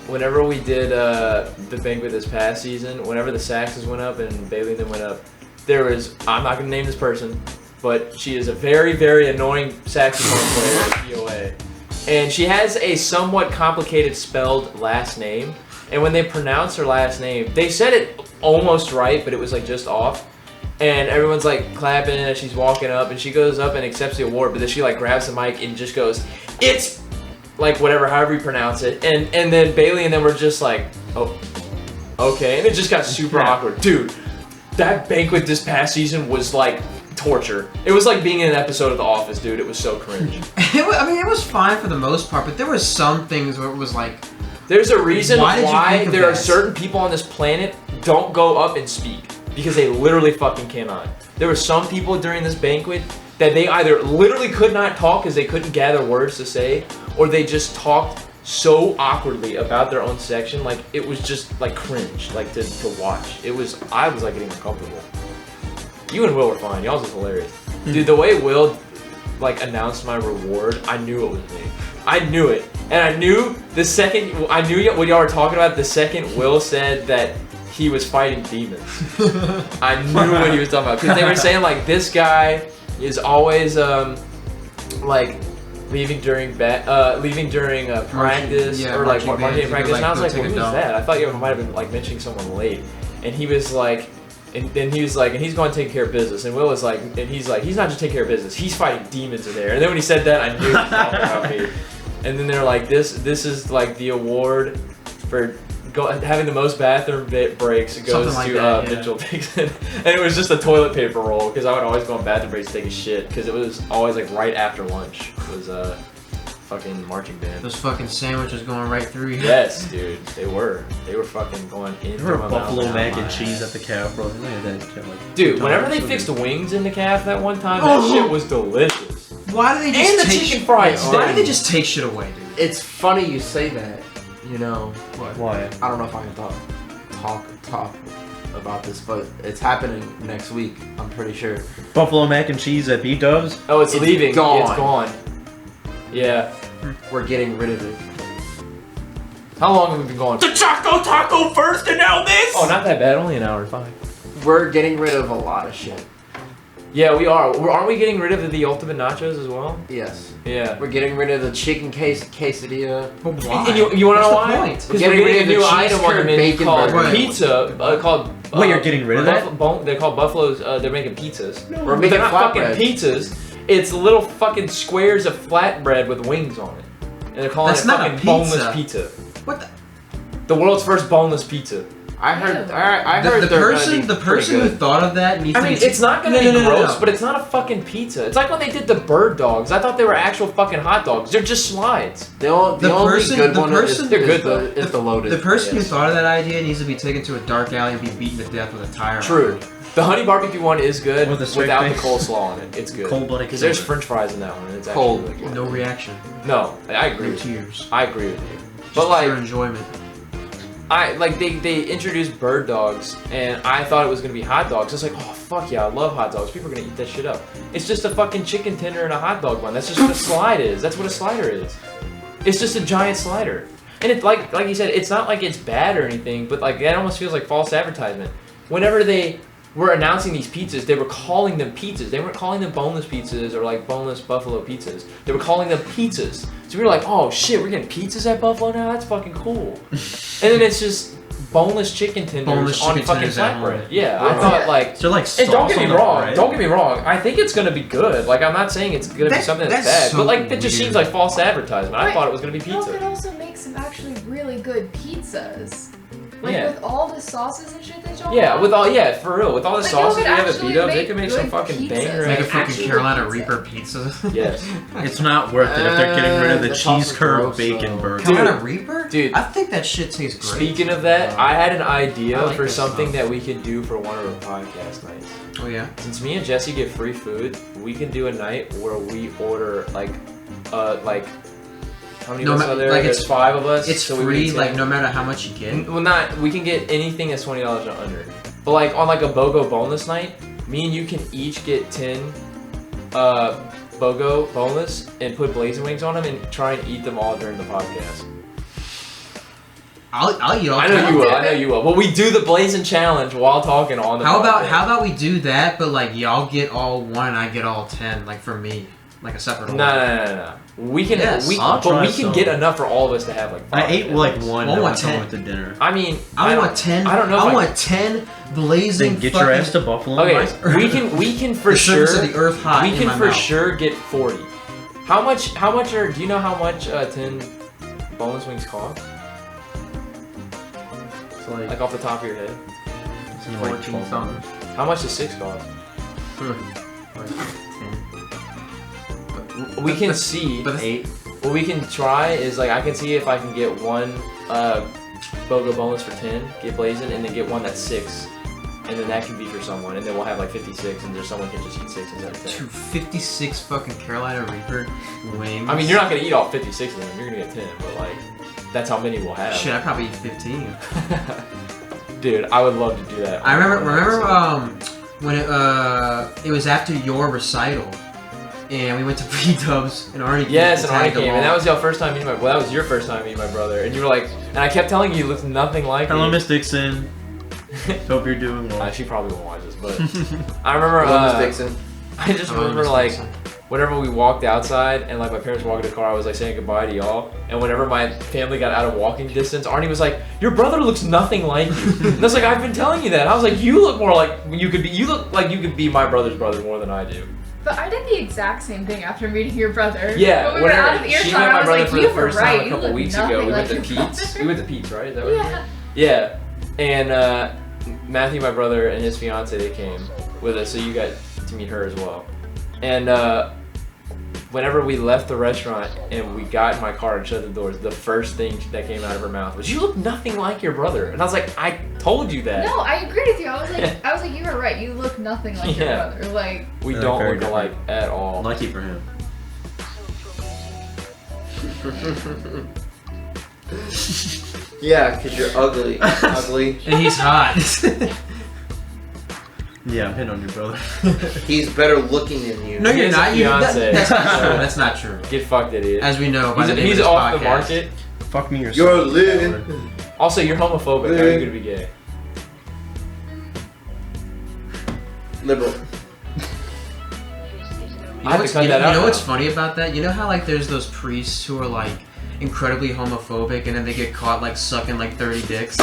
whenever we did the banquet this past season, whenever the saxes went up and Bailey and them went up, there was, I'm not gonna name this person, but she is a very, very annoying saxophone player at POA. And she has a somewhat complicated spelled last name. And when they pronounce her last name, they said it almost right, but it was like just off. And everyone's like clapping as she's walking up, and she goes up and accepts the award, but then she like grabs the mic and just goes, "It's like whatever, however you pronounce it." And then Bailey and then were just like, "Oh, okay," and it just got super awkward, dude. That banquet this past season was like torture. It was like being in an episode of The Office, dude. It was so cringe. I mean, it was fine for the most part, but there was some things where it was like, There's a reason Why did you why think of there are that? certain people on this planet don't go up and speak. Because they literally fucking cannot. There were some people during this banquet that they either literally could not talk because they couldn't gather words to say, or they just talked so awkwardly about their own section, like it was just like cringe, like to watch. I was like getting uncomfortable. You and Will were fine. Y'all's was hilarious. Dude, the way Will like announced my reward, I knew it was me. I knew it, and I knew the second I knew what y'all were talking about. The second Will said that he was fighting demons, I knew what he was talking about because they were saying like this guy is always like leaving during practice or like marching practice, and I was like, well, who was that? I thought you might have been like mentioning someone late, and he was like. And then he was like, and he's going to take care of business. And Will was like, and he's like, he's not just taking care of business, he's fighting demons in there. And then when he said that, I knew he was talking about me. And then they're like, this is like the award for having the most bathroom breaks. It goes like to that, Mitchell Dixon. And it was just a toilet paper roll because I would always go on bathroom breaks to take a shit because it was always like right after lunch. It was fucking marching band. Those fucking sandwiches going right through you. Yes, dude, they were fucking going in. There were buffalo mac and cheese at the calf, bro. Look at that shit, like, dude, whenever they fixed the wings in the calf that one time, that shit was delicious. Why do they just And the take chicken fried Why do they steak. just take shit away, dude? It's funny you say that. You know, Why? I don't know if I can talk about this, but it's happening next week. I'm pretty sure. Buffalo mac and cheese at B-Dubs? Oh, it's leaving. Gone. It's gone. Yeah. We're getting rid of it. How long have we been going? The taco first and now this! Oh, not that bad. Only an hour and 5. We're getting rid of a lot of shit. Yeah, we are. Aren't we getting rid of the ultimate nachos as well? Yes. Yeah. We're getting rid of the chicken quesadilla. But why? And you want to know What's the why? point? Because we're getting a new item on the menu bacon called burger. pizza. Called. Wait, you're getting rid of that? They're called Buffalo's. They're making pizzas. We're But making they're not fucking flatbread. pizzas. It's little fucking squares of flatbread with wings on it. And they're calling That's it not a fucking pizza. boneless pizza. What the? The world's first boneless pizza. I heard. Ew. I The heard person who thought of that needs I to mean, be. it's not gonna No, be no, no, gross, no. but it's not a fucking pizza. It's like when they did the bird dogs. I thought they were actual fucking hot dogs. They're just slides. The only person- good the one person- is, They're good, is the loaded. The person who yes. thought of that idea needs to be taken to a dark alley and be beaten to death with a tire. True. The honey barbecue one is good With a straight without the face. coleslaw on it. It's good. Cold-blooded Because there's killer. French fries in that one, and it's Cold. actually really good. No reaction. No, I agree No with you. tears. I agree with you. Just But pure like, enjoyment. they introduced bird dogs, and I thought it was gonna be hot dogs. It's like, oh fuck yeah, I love hot dogs. People are gonna eat that shit up. It's just a fucking chicken tender and a hot dog bun. That's just what a slide is. That's what a slider is. It's just a giant slider. And it's like you said, it's not like it's bad or anything, but like that almost feels like false advertisement. Whenever they were announcing these pizzas, they were calling them pizzas. They weren't calling them boneless pizzas or like boneless buffalo pizzas. They were calling them pizzas. So we were like, oh shit, we're getting pizzas at Buffalo now? That's fucking cool. And then it's just boneless chicken tenders Boneless on chicken fucking tenders at home. flatbread. Yeah, I thought like. So like And don't sauce get on me the wrong. bread? Don't get me wrong. I think it's gonna be good. Like I'm not saying it's gonna be That- something that's that's bad, but so like that just weird. seems like false advertisement. I But thought it was gonna be Y'all could pizza. also make some actually really good pizzas. Like Yeah. with all the sauces and shit that y'all Yeah, have. with all for real, with all the Like, y'all sauces could we have at actually B-Dubs, they make could make some good fucking pizzas. banger Make a ass fucking actually Carolina pizza. Reaper pizza. Yes. It's not worth it if they're getting rid of the That cheese sauce is curd gross, bacon though. burger. Carolina Reaper? Dude. I think that shit tastes great. Speaking of that, I had an idea I like for this something stuff. that we could do for one of our podcast nights. Oh yeah. Since me and Jesse get free food, we can do a night where we order like how many No of us ma- are there? like, There's it's- 5 of us. It's so we free, get like 10. no matter how much you get. Well, not. We can get anything that's $20 or under. But like on like a BOGO boneless night, me and you can each get 10 BOGO boneless and put blazing wings on them and try and eat them all during the podcast. I'll eat all. I know ten. you will. I know you will. But we do the blazing challenge while talking on the. How podcast. about we do that, but like y'all get all 1 and I get all 10, like for me, like a separate No, order. no. We can. Yes, I'll but try we can some. get enough for all of us to have like. I 5 ate like one I that want went home 10. with the dinner. I mean, I don't- want 10. I don't know. If I want 10 blazing. Then get your ass to Buffalo. Okay, Mike. we can for the sure. surface of the earth hot We in can my for mouth. sure get 40. How much are? Do you know how much 10 boneless wings cost? It's like, Like off the top of your head. it's like 14 $12. something. How much does 6 cost? But We can see. But 8. What we can try is like I can see if I can get one BOGO boneless for 10, get blazing, and then get one that's 6, and then that can be for someone, and then we'll have like 56, and there's someone can just eat 6 instead of 10. 56 fucking Carolina Reaper wings. I mean, you're not gonna eat all 56 of them. You're gonna get 10, but like that's how many we'll have. Shit, I probably eat 15. Dude, I would love to do that. I remember when it was after your recital. and we went to P-Dubs, and Arnie Yes, and Arnie tagged came, along. and that was your first time meeting my. Well, that was your first time meeting my brother, and you were like, and I kept telling you looked nothing like Hello, me. Miss Dixon. Hope you're doing well. She probably won't watch this, but I remember. Miss Dixon. I just remember like whenever we walked outside and like my parents walked in the car, I was like saying goodbye to y'all. And whenever my family got out of walking distance, Arnie was like, "Your brother looks nothing like you." And I was like, "I've been telling you that." I was like, "You look more like you could be. You look like you could be my brother's brother more than I do." But I did the exact same thing after meeting your brother. Yeah, When we were out of whenever she earshot, met I my was brother like, for you the were first time right. a You couple look weeks ago, nothing we went like to your Pete's. brother. We went to Pete's, right? Is that what it is? Yeah. Yeah, and Matthew, my brother, and his fiance, they came with us, so you got to meet her as well. And whenever we left the restaurant and we got in my car and shut the doors, the first thing that came out of her mouth was, "You look nothing like your brother." And I was like, "I told you that." No, I agreed with you. I was like, you were right. You look nothing like your Yeah. brother. Like, We They're don't very look alike at all. Lucky for him. Yeah, because you're ugly. Ugly. And he's hot. Yeah, I'm hitting on your brother. He's better looking than you. No, He you're has a not. fiance. That's not true. That's not true. Get fucked, idiot. As we know by the name He's of this off podcast. the market. Fuck me yourself. You're living. Also, you're homophobic. How are you gonna be gay? Liberal. I have to cut that out You know now. what's funny about that? You know how like there's those priests who are like incredibly homophobic and then they get caught like sucking like 30 dicks?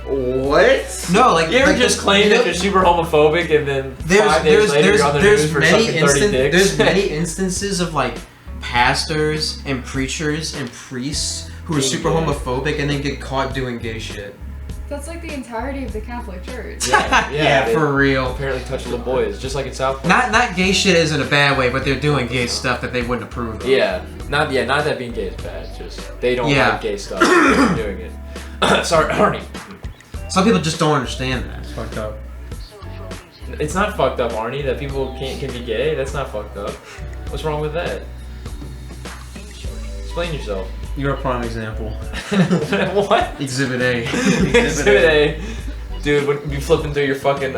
What? No, like You ever like, just claim that you're super homophobic and then 5 days later you're on the news for sucking 30 dicks? there's many instances of like pastors and preachers and priests who are Being super gay. homophobic and then get caught doing gay shit. that's like the entirety of the Catholic Church. Yeah, they for real. apparently touch little boys, just like in South Park. Not gay shit is in a bad way, but they're doing gay stuff that they wouldn't approve of. Not that being gay is bad. Just they don't Yeah. like gay stuff. They're doing it. Sorry, Arnie. Some people just don't understand that. It's fucked up. It's not fucked up, Arnie, that people can be gay. That's not fucked up. What's wrong with that? Explain yourself. You're a prime example. What? Exhibit A. Exhibit A. Dude, when you flipping through your fucking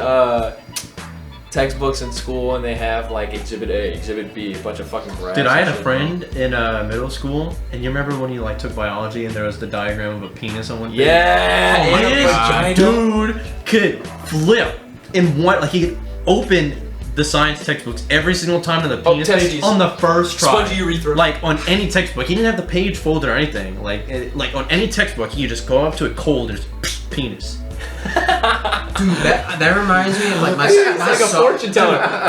textbooks in school and they have like Exhibit A, Exhibit B, a bunch of fucking graphs. Dude, I had and a shit. friend in middle school, and you remember when you like took biology and there was the diagram of a penis on one page? Yeah! Oh my it is, God. giant. Dude could flip in one, like he could open the science textbooks every single time to the penis page testes. on the first try. Spongy urethra. Like on any textbook, he didn't have the page folded or anything. Like on any textbook, he could just go up to it cold and just penis. Dude, that reminds me of like my It's like a fortune teller.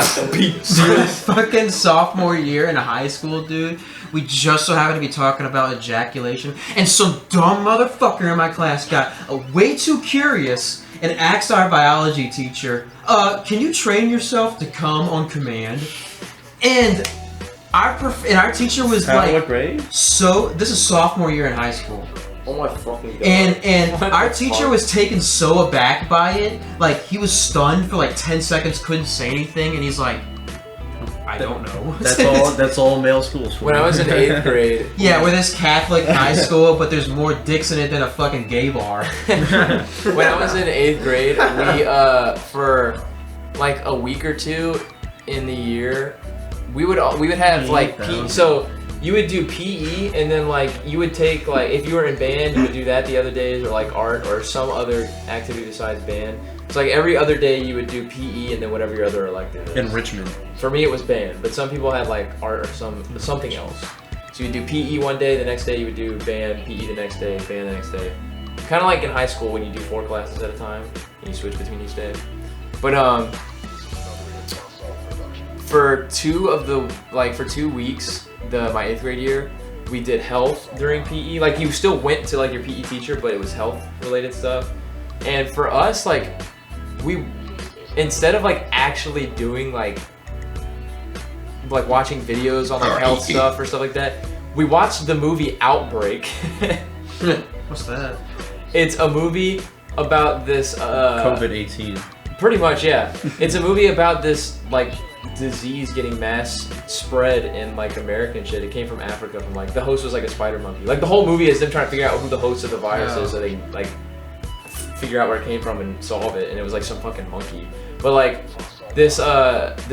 fucking sophomore year in high school, dude. We just so happened to be talking about ejaculation, and some dumb motherfucker in my class got way too curious and asked our biology teacher, can you train yourself to come on command? And our teacher was like, what grade? so this is sophomore year in high school. Oh my fucking god. And What our the teacher fuck? was taken so aback by it, like he was stunned for like 10 seconds, couldn't say anything, and he's like, I don't know. That's all male schools for. When I was in 8th grade, Yeah, we're this Catholic high school, but there's more dicks in it than a fucking gay bar. when I was in 8th grade, we for like a week or two in the year, we would have like so you would do PE and then like you would take like if you were in band you would do that the other days or like art or some other activity besides band. So like every other day you would do PE and then whatever your other elective is. enrichment. For me it was band, but some people had like art or something else. So you would do PE one day, the next day you would do band, PE the next day, band the next day. Kind of like in high school when you do 4 classes at a time and you switch between each day. But for 2 weeks, my 8th grade year, we did health during PE. Like you still went to like your PE teacher, but it was health related stuff. And for us, like we instead of like actually doing like watching videos on like health stuff or stuff like that, we watched the movie Outbreak. What's that? It's a movie about this COVID-18. Pretty much, yeah. It's a movie about this like disease getting mass spread in like American shit. It came from Africa. From like the host was like a spider monkey. Like the whole movie is them trying to figure out who the host of the virus is, so they like figure out where it came from and solve it. And it was like some fucking monkey. But like this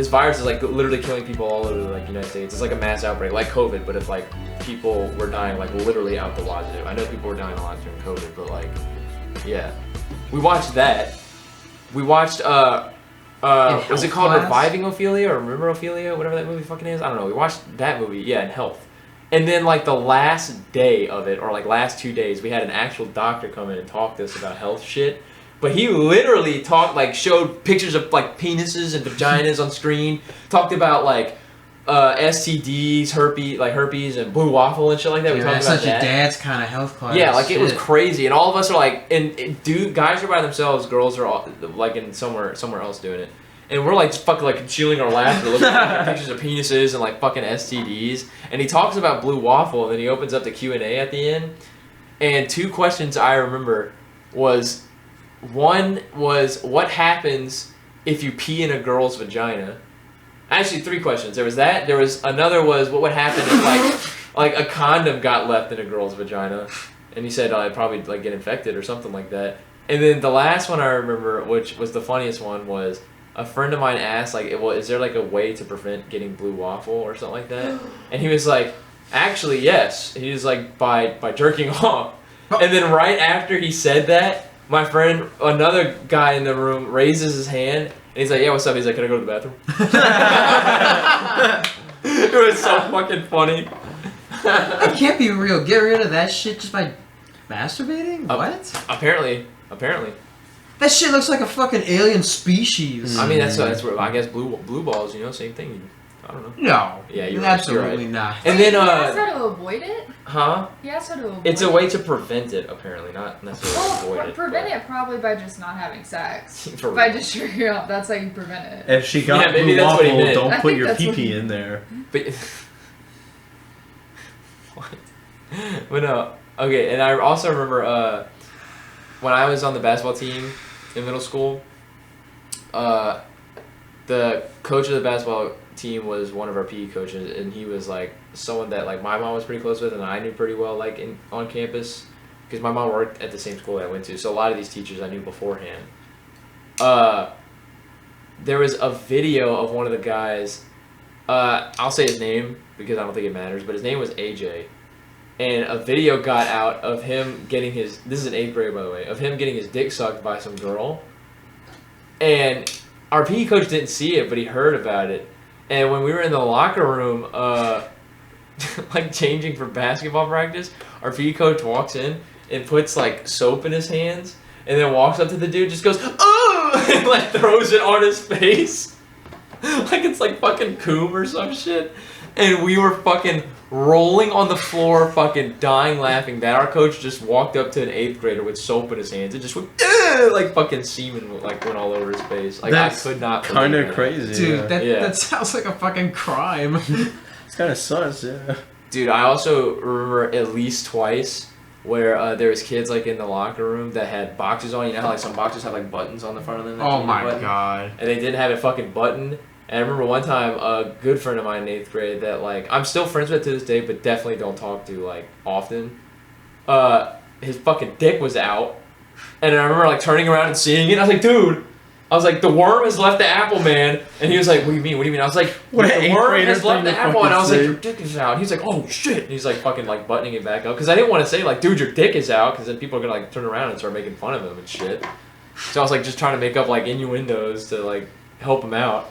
virus is like literally killing people all over like United States. It's like a mass outbreak, like COVID, but if like people were dying like literally out the wazoo. I know people were dying a lot during COVID, but like, yeah, we watched that. We watched was it called class? Reviving Ophelia or Remember Ophelia, whatever that movie fucking is? I don't know. We watched that movie, yeah, in Health. And then like the last day of it, or like last 2 days, we had an actual doctor come in and talk to us about health shit. But he literally talked, like, showed pictures of like penises and vaginas on screen. Talked about like STDs, herpes, and blue waffle and shit like that. We Dude, talked that's about such that. a dad's kind of health class. Yeah, like it was Shit. crazy, and all of us are like, dude, guys are by themselves, girls are all like in somewhere else doing it, and we're like just fucking like concealing our laughter, looking at pictures of penises and like fucking STDs, and he talks about blue waffle, and then he opens up the Q&A at the end, and 2 questions I remember was, one was what happens if you pee in a girl's vagina. Actually, 3 questions. There was that. There was another was what would happen if like a condom got left in a girl's vagina, and he said I'd probably like get infected or something like that. And then the last one I remember, which was the funniest one, was a friend of mine asked like, well, is there like a way to prevent getting blue waffle or something like that? And he was like, actually yes. He was like by jerking off. And then right after he said that, my friend, another guy in the room, raises his hand. And he's like, yeah, what's up? He's like, can I go to the bathroom? It was so fucking funny. That can't be real. Get rid of that shit just by masturbating? What? Apparently. That shit looks like a fucking alien species. I mean, that's where I guess blue balls, you know, same thing. I don't know. No. Yeah, you're absolutely right. not. And then, He asked how to avoid it? huh? He asked how to avoid It's a it. way to prevent it, apparently, not necessarily Well, avoid it. prevent it probably by just not having sex. For By real. just jerking off. That's how you prevent it. If she got Yeah, maybe blue that's what he waffle, meant. don't I put think your that's what pee-pee he- in there. But what? But no. Okay, and I also remember when I was on the basketball team in middle school, the coach of the basketball team was one of our PE coaches, and he was like someone that like my mom was pretty close with, and I knew pretty well like on campus, because my mom worked at the same school that I went to. So a lot of these teachers I knew beforehand. There was a video of one of the guys. I'll say his name because I don't think it matters, but his name was AJ. And a video got out of him getting his, this is in 8th grade by the way, of him getting his dick sucked by some girl. And our PE coach didn't see it, but he heard about it. And when we were in the locker room, like changing for basketball practice, our PE coach walks in and puts like soap in his hands, and then walks up to the dude, just goes, "Oh!" and like throws it on his face. Like it's like fucking coom or some shit. And we were fucking rolling on the floor, fucking dying laughing that our coach just walked up to an 8th grader with soap in his hands and just went, like fucking semen like went all over his face. Like That's I could not. Kind believe of it. crazy. Dude, Yeah. that sounds like a fucking crime. It's kind of sus, yeah. Dude, I also remember at least twice where there was kids like in the locker room that had boxes on. You know how like some boxes have like buttons on the front of them? that Oh change my the button? god. And they didn't have a fucking button. And I remember one time a good friend of mine in 8th grade that like I'm still friends with to this day, but definitely don't talk to like often. His fucking dick was out, and I remember like turning around and seeing it. I was like, dude. I was like, the worm has left the apple, man. And he was like, what do you mean? What do you mean? I was like, What an the 8th worm grader has left thing the to apple. And I was fucking like, say. your dick is out. And he's like, oh shit. And he's like fucking like buttoning it back up. Because I didn't want to say like, dude, your dick is out. Because then people are going to like turn around and start making fun of him and shit. So I was like just trying to make up like innuendos to like help him out.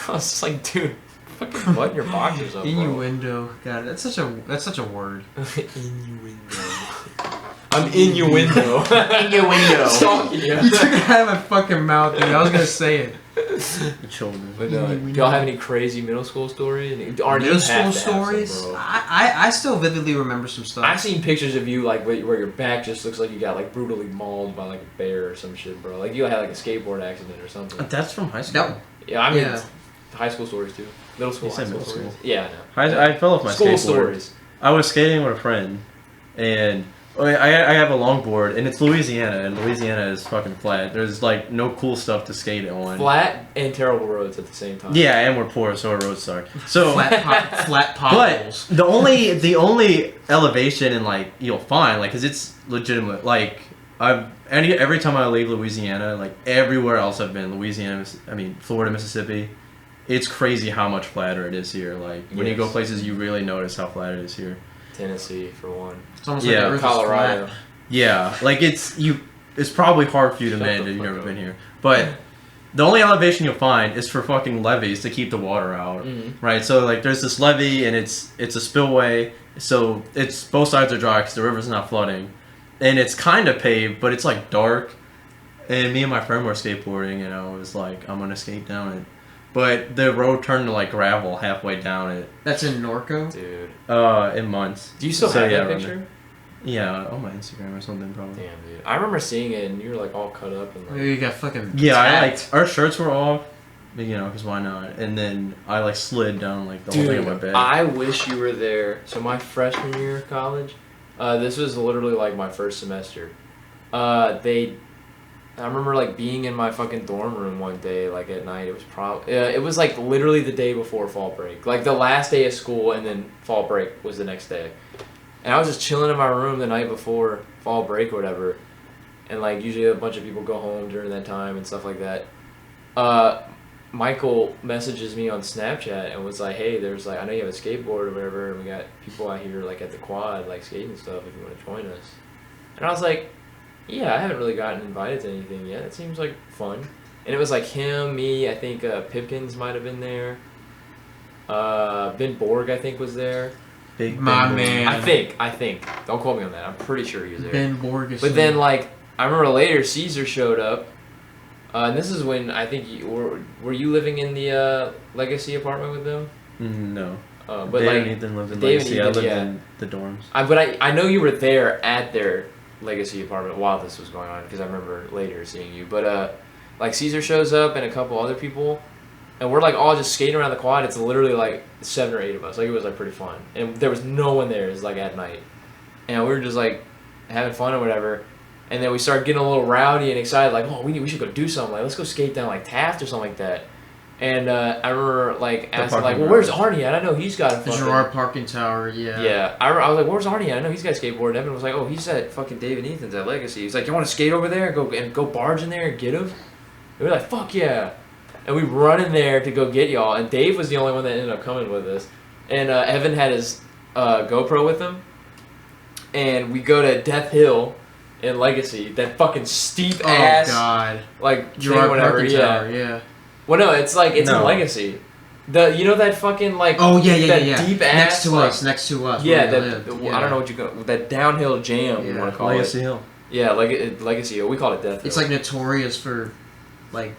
I was just like, dude, fucking button your boxers up, bro. Innuendo. God, that's such a word. Innuendo. I'm innuendo. Innuendo. Stalking you. You took it out of my fucking mouth, dude. I was gonna say it. Children. But do y'all have any crazy middle school stories? Middle school stories? Bro. I still vividly remember some stuff. I've seen pictures of you like where your back just looks like you got like brutally mauled by like a bear or some shit, bro. Like you had like a skateboard accident or something. That's from high school. That- Yeah, I mean Yeah. high school stories too. Middle school, You high said school middle stories. school. Yeah, I know. I fell off my School skateboard. stories. I was skating with a friend, and I have a longboard, and it's Louisiana, and Louisiana is fucking flat. There's like no cool stuff to skate on. Flat and terrible roads at the same time. Yeah, and we're poor, so our roads suck. So, flat but potholes. the only elevation and like you'll find like, cause it's legitimate like every time I leave Louisiana, like everywhere else I've been, Florida, Mississippi, it's crazy how much flatter it is here. Like when you go places, you really notice how flat it is here. Tennessee, for one. It's almost like the Earth is Colorado. flat. Yeah, like it's probably hard for you to manage if you've never been here. But the only elevation you'll find is for fucking levees to keep the water out, right? So like there's this levee and it's a spillway, so it's both sides are dry because the river's not flooding, and it's kind of paved, but it's like dark. And me and my friend were skateboarding, and I was like, I'm gonna skate down it, but the road turned to like gravel halfway down it. That's in Norco? Dude. In months. Do you still have that picture? Yeah, on my Instagram or something probably. Damn, dude. I remember seeing it and you were like all cut up and like. You got fucking. Yeah, our shirts were off, because why not? And then I like slid down like the whole thing of my bed. I wish you were there. So my freshman year of college, this was literally like my first semester. I remember like being in my fucking dorm room one day, like at night. It was like literally the day before fall break, like the last day of school, and then fall break was the next day. And I was just chilling in my room the night before fall break or whatever, and like usually a bunch of people go home during that time and stuff like that. Michael messages me on Snapchat and was like, "Hey, there's like I know you have a skateboard or whatever, and we got people out here like at the quad like skating and stuff if you want to join us." And I was like, yeah, I haven't really gotten invited to anything yet. It seems like fun. And it was like him, me, I think Pipkins might have been there. Ben Borg, I think, was there. My man. I think. Don't quote me on that. I'm pretty sure he was there. Ben Borg is. But then, like, I remember later, Caesar showed up. And this is when I think were you living in the Legacy apartment with them? No. But Dave like and Ethan lived in Dave and Legacy. I Ethan, lived in the dorms. But I know you were there at their Legacy apartment while this was going on because I remember later seeing you. But like Caesar shows up and a couple other people, and we're like all just skating around the quad. It's literally like 7 or 8 of us. Like it was like pretty fun, and there was no one there. It's like at night, and we were just like having fun or whatever. And then we started getting a little rowdy and excited, like, oh, we should go do something. Like let's go skate down like Taft or something like that. And I remember like asking like, well, where's Arnie at? I know he's got a fucking... Gerard Parking Tower, yeah. Yeah, I was like, where's Arnie at? I know he's got a skateboard. Evan was like, oh, he's at fucking Dave and Ethan's at Legacy. He's like, you want to skate over there and go barge in there and get him? And we were like, fuck yeah. And we run in there to go get y'all. And Dave was the only one that ended up coming with us. And Evan had his GoPro with him. And we go to Death Hill in Legacy. That fucking steep ass... Oh, God. Like, Gerard whatever, Parking Tower, yeah. Well, no, it's like in Legacy. That fucking like that deep ass next to us. Yeah, I don't know what you call that downhill jam you want to call Legacy it. Hill. Yeah, like Legacy Hill. We call it Death Hill. It's like notorious for like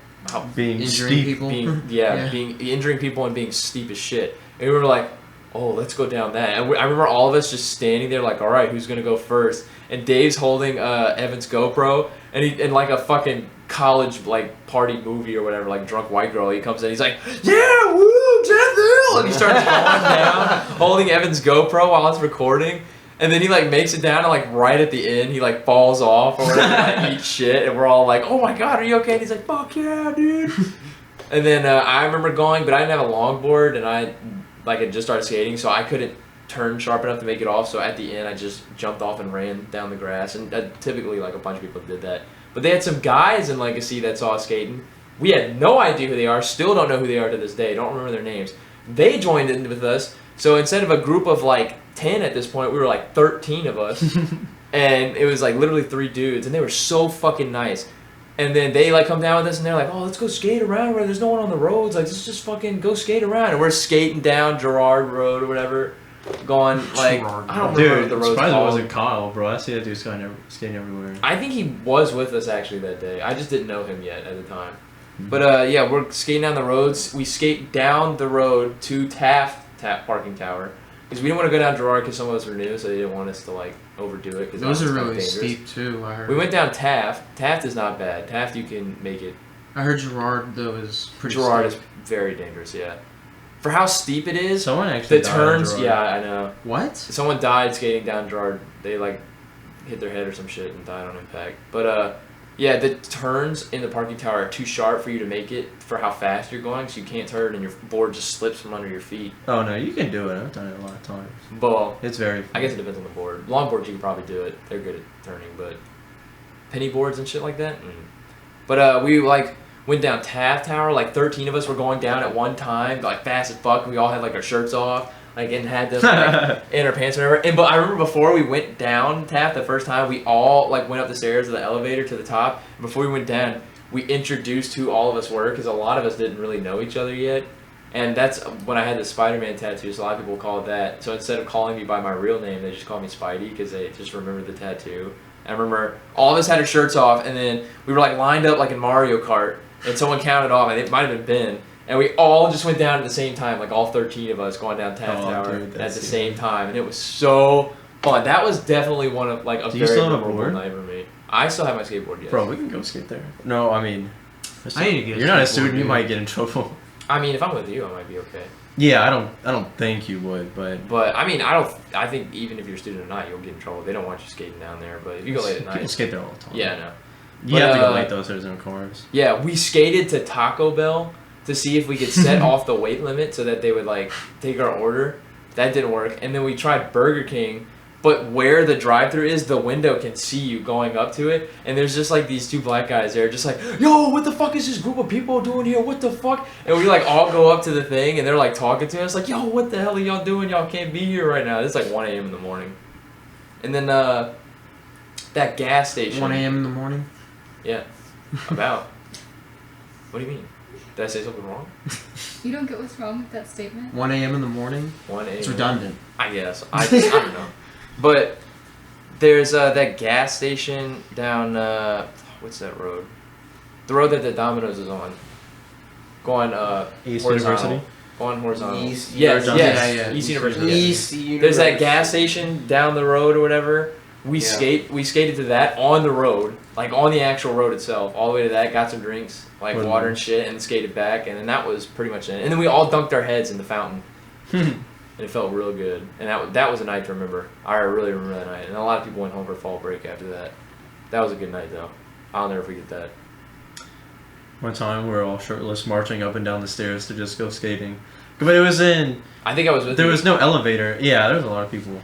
being injuring steep. people. Being injuring people and being steep as shit. And we were like, oh, let's go down that. And I remember all of us just standing there like, all right, who's gonna go first? And Dave's holding Evan's GoPro, and like a fucking college like party movie or whatever, like drunk white girl. He comes in, he's like, yeah, woo, Death Hill, and he starts going down, holding Evan's GoPro while it's recording. And then he like makes it down, and like right at the end, he like falls off or whatever, and like, eats shit, and we're all like, oh my god, are you okay? And he's like, fuck yeah, dude. And then I remember going, but I didn't have a longboard, and I had just started skating, so I couldn't turn sharp enough to make it off. So at the end, I just jumped off and ran down the grass, and typically like a bunch of people did that. But they had some guys in Legacy that saw us skating. We had no idea who they are, still don't know who they are to this day, don't remember their names. They joined in with us, so instead of a group of like 10 at this point, we were like 13 of us. And it was like literally 3 dudes, and they were so fucking nice. And then they like come down with us, and they're like, oh, let's go skate around where there's no one on the roads. Like, let's just fucking go skate around. And we're skating down Gerard Road or whatever. Going like I don't remember the road. Surprised it wasn't Kyle, bro. I see that dude skating everywhere. I think he was with us actually that day. I just didn't know him yet at the time. But yeah, we're skating down the roads. We skate down the road to Taft Parking Tower because we didn't want to go down Gerard because some of us were new, so they didn't want us to like overdo it. Cause those are really steep too. I heard. We went down Taft. Taft is not bad. Taft you can make it. I heard Gerard though is pretty. Gerard steep. is very dangerous. Yeah. For how steep it is, someone actually the turns. Yeah, I know. What? Someone died skating down Gerard. They like hit their head or some shit and died on impact. But yeah, the turns in the parking tower are too sharp for you to make it for how fast you're going, so you can't turn and your board just slips from under your feet. Oh no, you can do it. I've done it a lot of times. Well, it's very. I guess it depends on the board. Longboards you can probably do it. They're good at turning, but penny boards and shit like that. But we like went down Taft Tower. Like 13 of us were going down at one time, like fast as fuck. We all had like our shirts off, like and had them like, in our pants or whatever. And but I remember before we went down Taft the first time, we all like went up the stairs of the elevator to the top. And before we went down, we introduced who all of us were because a lot of us didn't really know each other yet. And that's when I had the Spider-Man tattoo, so a lot of people call it that. So instead of calling me by my real name, they just call me Spidey because they just remembered the tattoo. And I remember all of us had our shirts off, and then we were like lined up like in Mario Kart, and someone counted off, and it might have been Ben, and we all just went down at the same time, like all 13 of us going down Taft Tower at the same time, and it was so fun. That was definitely one of like a very memorable night for me. I still have my skateboard, yes. Bro, we can go skate there. No, I mean, I need to get. You're not a student. You might get in trouble. I mean, if I'm with you, I might be okay. Yeah, I don't think you would, but. But I mean, I think even if you're a student or not, you'll get in trouble. They don't want you skating down there. But if you go late at night, people skate there all the time. Yeah, I know. You have to go late though, so there's no cars. Yeah, we skated to Taco Bell to see if we could set off the weight limit so that they would like take our order. That didn't work. And then we tried Burger King, but where the drive-thru is, the window can see you going up to it. And there's just like these two black guys there, just like, yo, what the fuck is this group of people doing here? What the fuck? And we like all go up to the thing, and they're like talking to us, like, yo, what the hell are y'all doing? Y'all can't be here right now. It's like 1 a.m. in the morning. And then that gas station. 1 a.m. in the morning. Yeah. About. What do you mean? Did I say something wrong? You don't get what's wrong with that statement? 1 a.m. in the morning? 1 a.m. It's redundant. I guess. I don't know. But there's that gas station down, what's that road? The road that the Domino's is on. Going East horizontal. University? Going horizontal. East Yes, University. yes. Yeah. East University. East Yes. University. There's that gas station down the road or whatever. We skated to that on the road, like on the actual road itself, all the way to that, got some drinks, like water and shit, and skated back, and then that was pretty much it. And then we all dunked our heads in the fountain. And it felt real good. And that was a night to remember. I really remember that night. And a lot of people went home for fall break after that. That was a good night, though. I'll never forget that. One time we were all shirtless marching up and down the stairs to just go skating. But it was in... I think I was with There you. was no elevator. Yeah, there was a lot of people.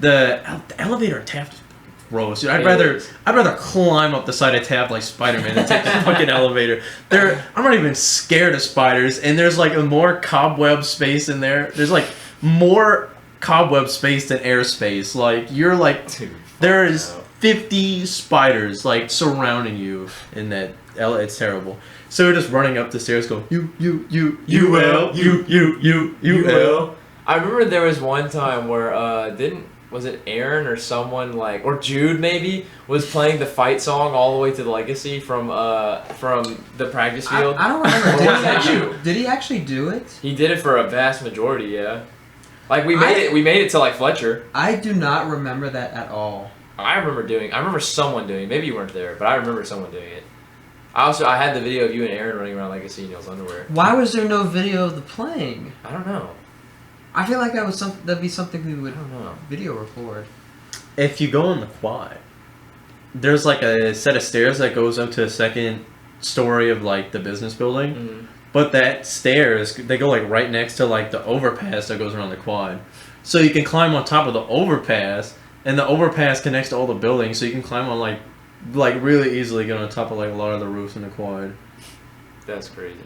The elevator at Taft is fucking gross. Dude, I'd rather climb up the side of Taft like Spider-Man than take the fucking elevator. I'm not even scared of spiders, and there's like a more cobweb space in there. There's like more cobweb space than airspace. Like you're like, Dude, there is 50 spiders like surrounding you in that. It's terrible. So we're just running up the stairs, going you will. I remember there was one time where was it Aaron or someone like, or Jude maybe, was playing the fight song all the way to the Legacy from the practice field. I don't remember. Or was that you? Did he actually do it? He did it for a vast majority, yeah. Like we made it to like Fletcher. I do not remember that at all. I remember someone doing it. Maybe you weren't there, but I remember someone doing it. I had the video of you and Aaron running around Legacy in y'all's underwear. Why was there no video of the playing? I don't know. I feel like that'd be something we would I don't know. video record. If you go on the quad, there's like a set of stairs that goes up to the second story of like the business building. Mm-hmm. But that stairs, they go like right next to like the overpass that goes around the quad. So you can climb on top of the overpass, and the overpass connects to all the buildings, so you can climb on like really easily get on top of like a lot of the roofs in the quad. That's crazy.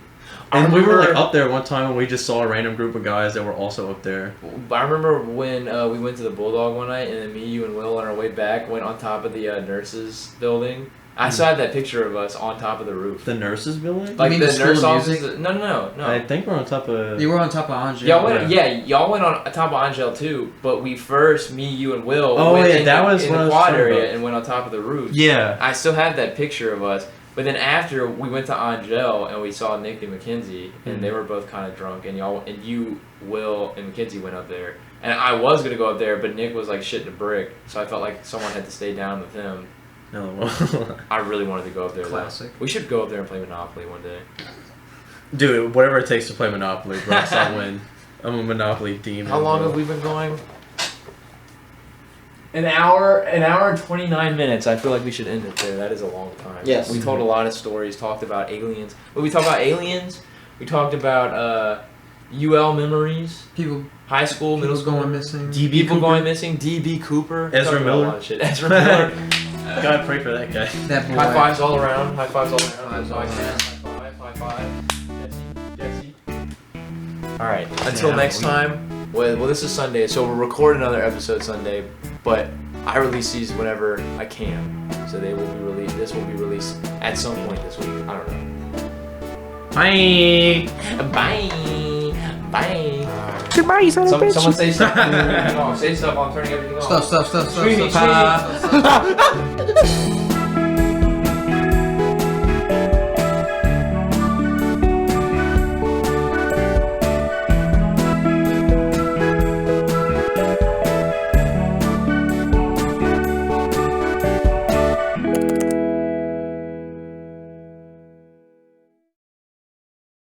And we were like up there one time and we just saw a random group of guys that were also up there. I remember when we went to the Bulldog one night, and then me, you, and Will on our way back went on top of the nurses' building. I still had that picture of us on top of the roof. The nurses' building? Like mean the the School nurse of offices. Music? No. I think we're on top of... You were on top of Angel. Y'all went on top of Angel too, but we first, me, you, and Will went in the quad area and went on top of the roof. Yeah. I still have that picture of us. But then after we went to Angel and we saw Nick and Mackenzie, and they were both kind of drunk, and you, Will, and Mackenzie went up there. And I was gonna go up there, but Nick was like shitting a brick, so I felt like someone had to stay down with him. No. I really wanted to go up there. Classic. Though. We should go up there and play Monopoly one day. Dude, whatever it takes to play Monopoly, bro. I'll win. I'm a Monopoly demon. How long have we been going? An hour and 29 minutes. I feel like we should end it there. That is a long time. Yes. We told a lot of stories, talked about aliens. Well, we talked about aliens. We talked about UL memories. People, High school, middle school. going missing. People going missing. DB Cooper. Ezra Talked about a Miller. lot of shit. Ezra Miller. God, pray for that guy. That boy. High fives all around. High fives all around. High fives all Podcast. High five. Jesse. All right. Until Yeah, next time. Well, this is Sunday, so we'll record another episode Sunday. But I release these whenever I can, so they will be released. This will be released at some point this week. I don't know. Bye. Bye. Goodbye, son of a bitch. Someone say something. Say stuff. I'm turning everything off. Stop. Screaming, Stop.